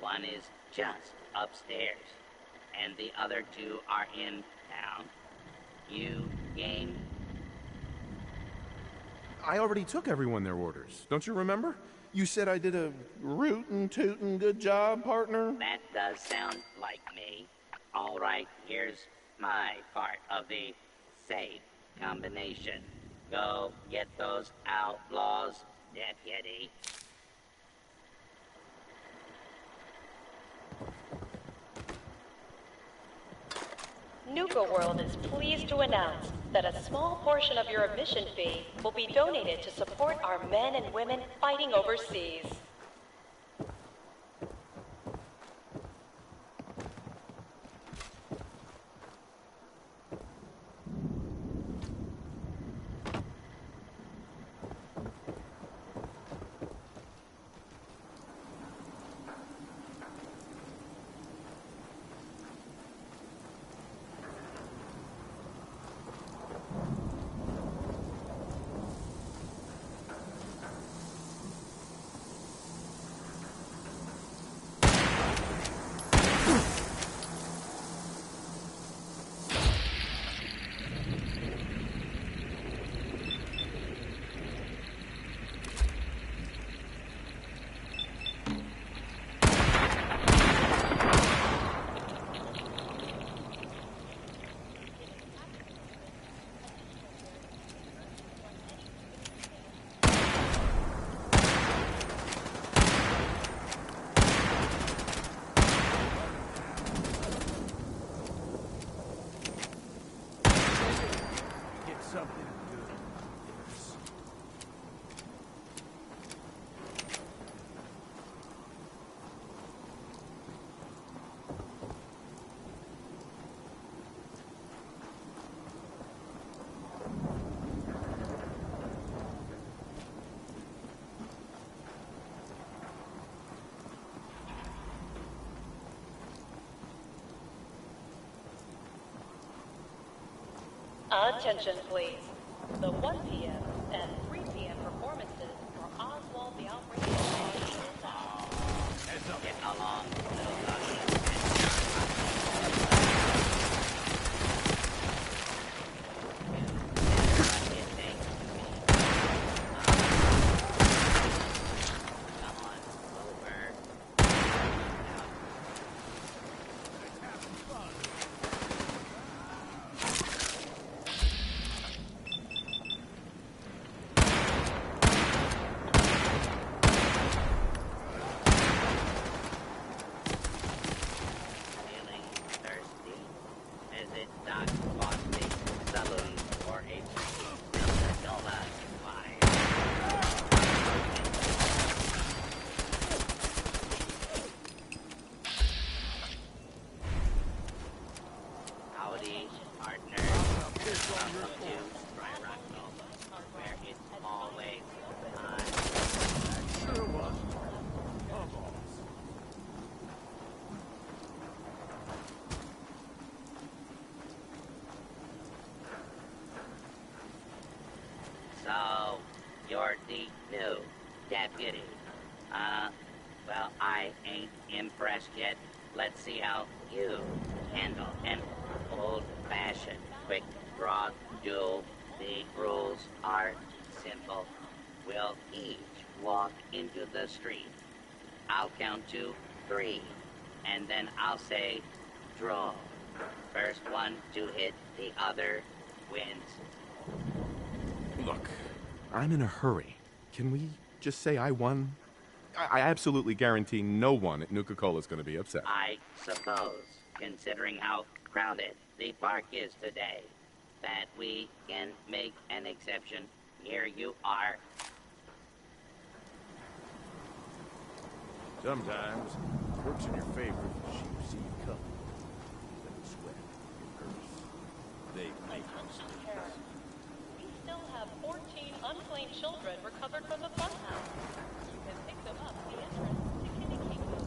One is just upstairs, and the other 2 are in town. You game? I already took everyone their orders. Don't you remember? You said I did a rootin' tootin' good job, partner. That does sound like me. All right, here's my part of the safe combination. Go get those outlaws, deputy. Nuka World is pleased to announce that a small portion of your admission fee will be donated to support our men and women fighting overseas. Attention, please. The 1 p.m. and 3 p.m. performances for Oswald the Outrageous are sold out. Get along, little doggy. So, you're the new deputy. Well, I ain't impressed yet. Let's see how you handle an old-fashioned, quick, broad duel. The rules are simple. We'll each walk into the street. I'll count to 3, and then I'll say, draw. First one to hit the other wins. Look, I'm in a hurry. Can we just say I won? I absolutely guarantee no one at Nuka-Cola is going to be upset. I suppose, considering how crowded the park is today, that we can make an exception. Here you are. Sometimes it works in your favor if the sheep see you coming. Let them sweat your purse. They make mistakes. We still have 14 unclaimed children recovered from the funhouse. You can pick them up at the entrance to Kitty Kingdom.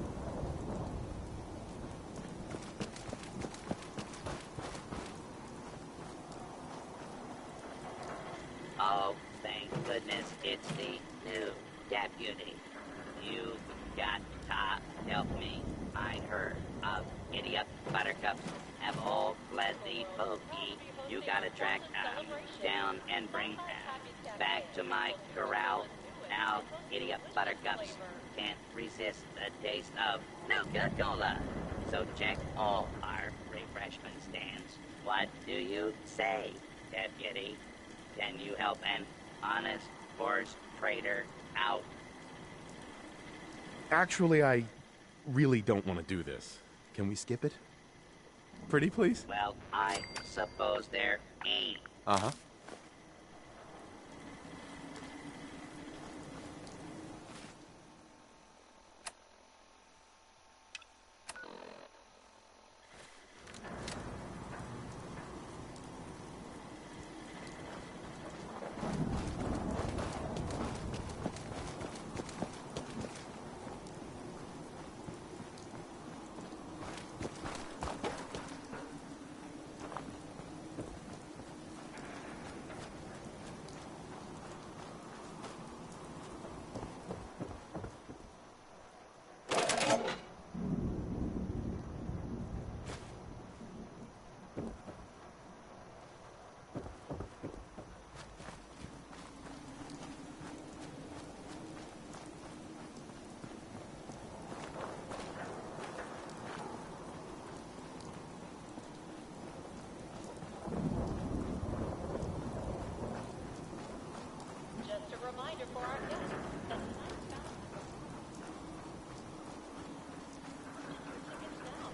Oh, thank goodness it's the new deputy. You've got to help me. My herd of idiot buttercups have all fled the bogey. You gotta track them down and bring them back to my corral. Now, idiot buttercups can't resist the taste of Nuka-Cola. So check all our refreshment stands. What do you say, deputy? Can you help an honest horse trader out? Actually, I really don't want to do this. Can we skip it? Pretty please? Well, I suppose there ain't. Uh-huh. Just a reminder for our guests that tonight's fountain. Tickets now.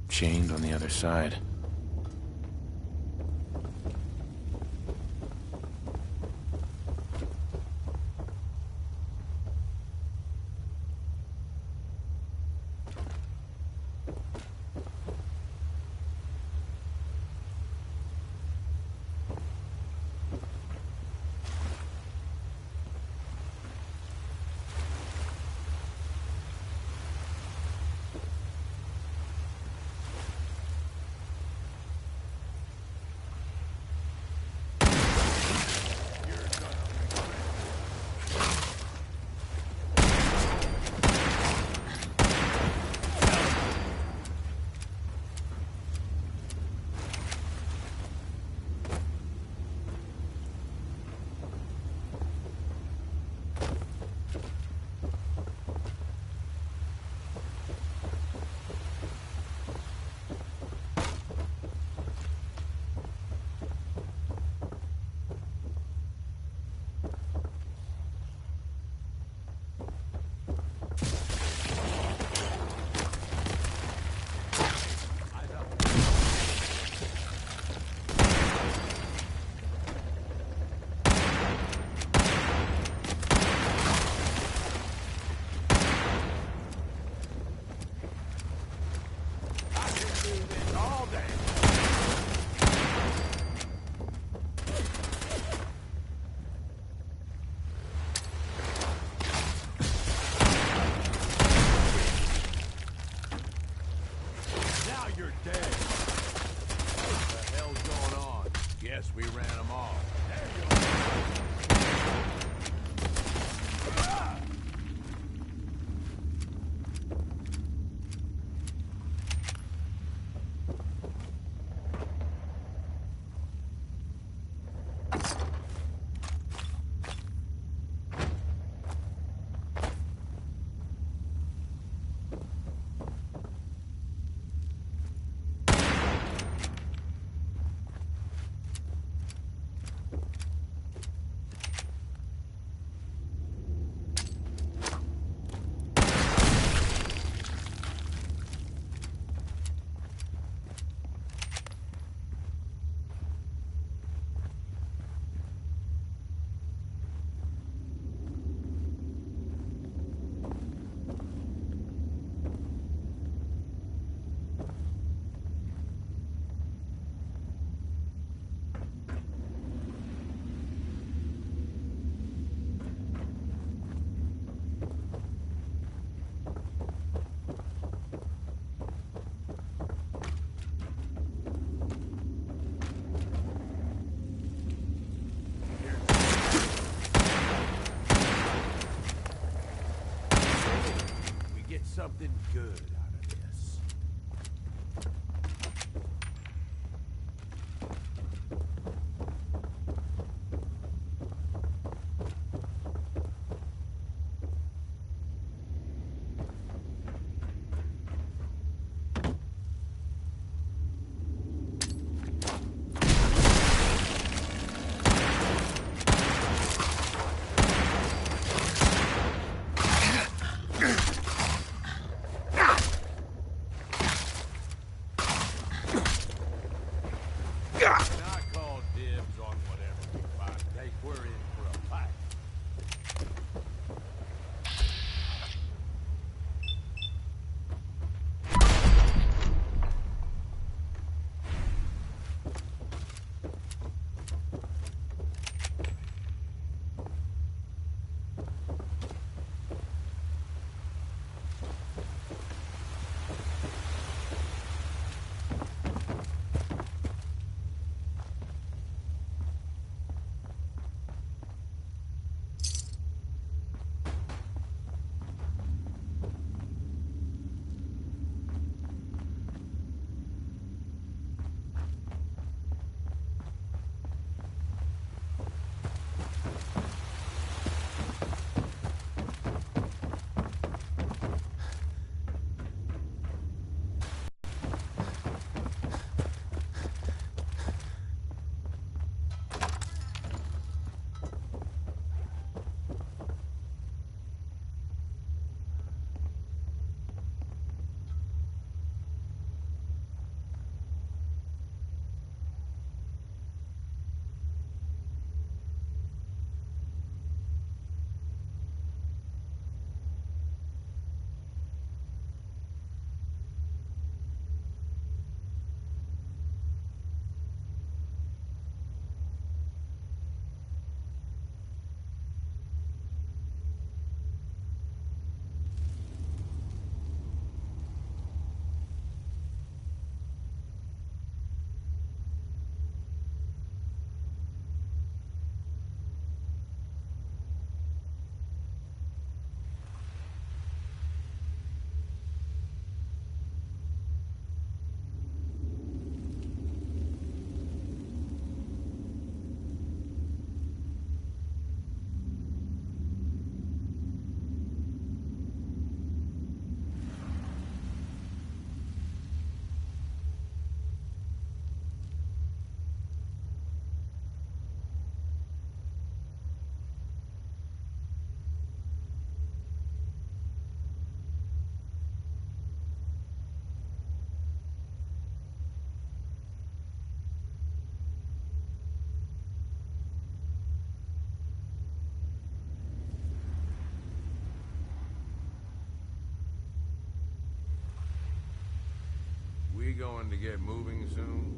Chained on the other side. Guess we ran them all. Something good out of this. We going to get moving soon?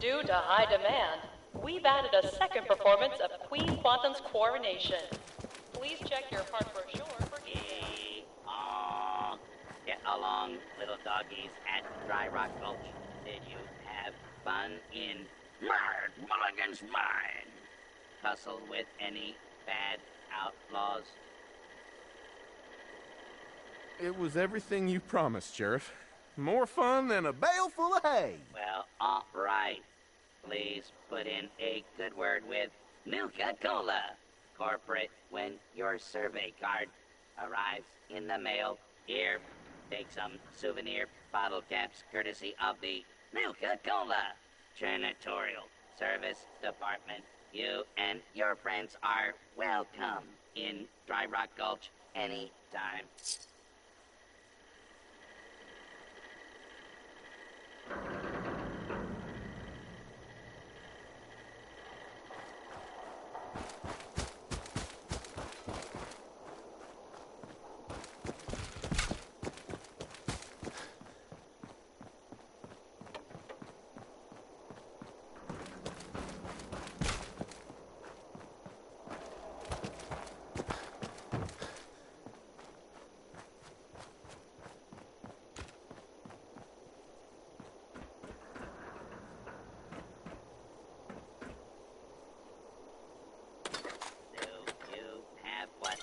Due to high demand, we've added a second performance of Queen Quantum's Coronation. Please check your park brochure for Get along, little doggies, at Dry Rock Gulch. Did you have fun in Mad Mulligan's Mine? Tussle with any bad outlaws? It was everything you promised, Sheriff. More fun than a bale full of hay. Well, all right. Please put in a good word with Nuka-Cola Corporate when your survey card arrives in the mail. Here, take some souvenir bottle caps courtesy of the Nuka-Cola Janitorial Service Department. You and your friends are welcome in Dry Rock Gulch anytime.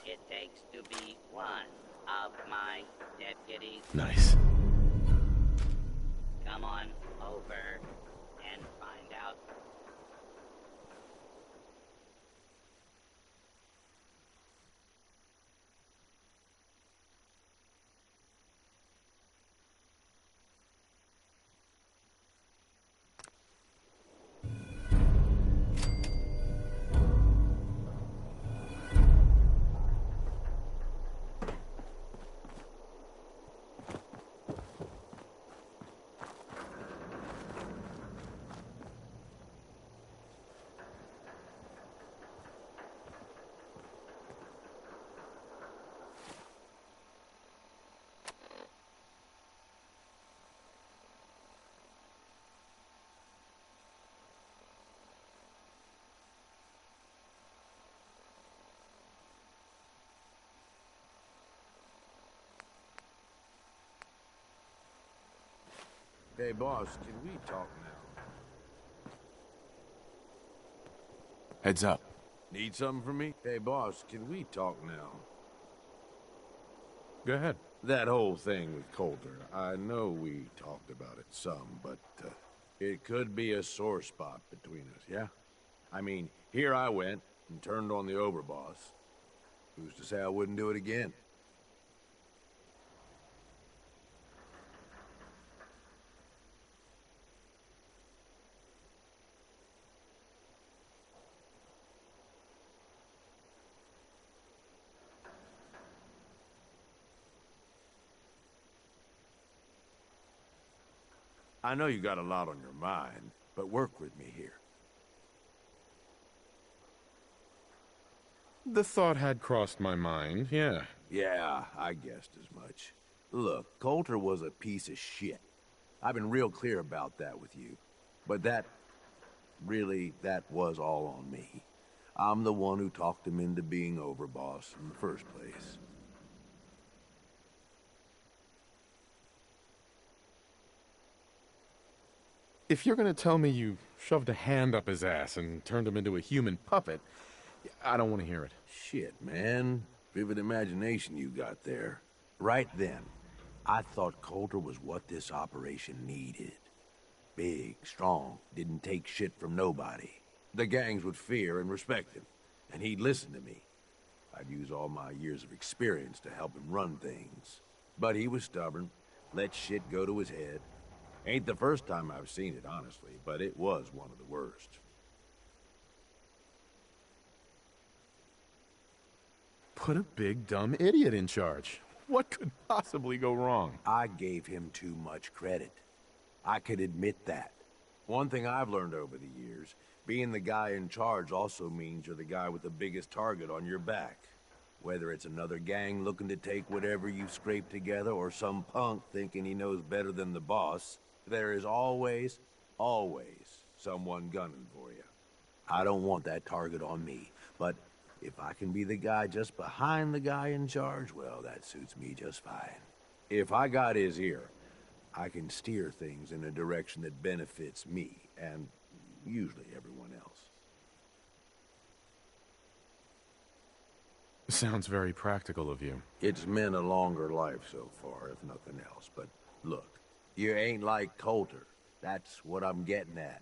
It takes to be one of my deputies. Nice. Come on over and find out. Hey, boss, can we talk now? Heads up. Need something from me? Hey, boss, can we talk now? Go ahead. That whole thing with Coulter, I know we talked about it some, but it could be a sore spot between us, yeah? I mean, here I went and turned on the overboss. Who's to say I wouldn't do it again? I know you got a lot on your mind, but work with me here. The thought had crossed my mind, yeah. Yeah, I guessed as much. Look, Coulter was a piece of shit. I've been real clear about that with you. But that was all on me. I'm the one who talked him into being overboss in the first place. If you're gonna tell me you shoved a hand up his ass and turned him into a human puppet, I don't want to hear it. Shit, man. Vivid imagination you got there. Right then, I thought Coulter was what this operation needed. Big, strong, didn't take shit from nobody. The gangs would fear and respect him, and he'd listen to me. I'd use all my years of experience to help him run things. But he was stubborn, let shit go to his head. Ain't the first time I've seen it, honestly, but it was one of the worst. Put a big, dumb idiot in charge. What could possibly go wrong? I gave him too much credit. I could admit that. One thing I've learned over the years, being the guy in charge also means you're the guy with the biggest target on your back. Whether it's another gang looking to take whatever you've scraped together or some punk thinking he knows better than the boss, there is always someone gunning for you. I don't want that target on me, but if I can be the guy just behind the guy in charge, well, that suits me just fine. If I got his ear, I can steer things in a direction that benefits me, and usually everyone else. Sounds very practical of you. It's meant a longer life so far, if nothing else. But look, you ain't like Coulter. That's what I'm getting at.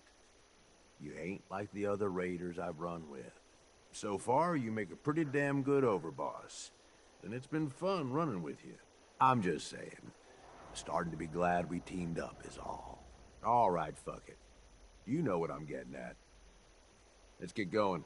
You ain't like the other raiders I've run with. So far, you make a pretty damn good overboss. And it's been fun running with you. I'm just saying, starting to be glad we teamed up is all. All right, fuck it. You know what I'm getting at. Let's get going.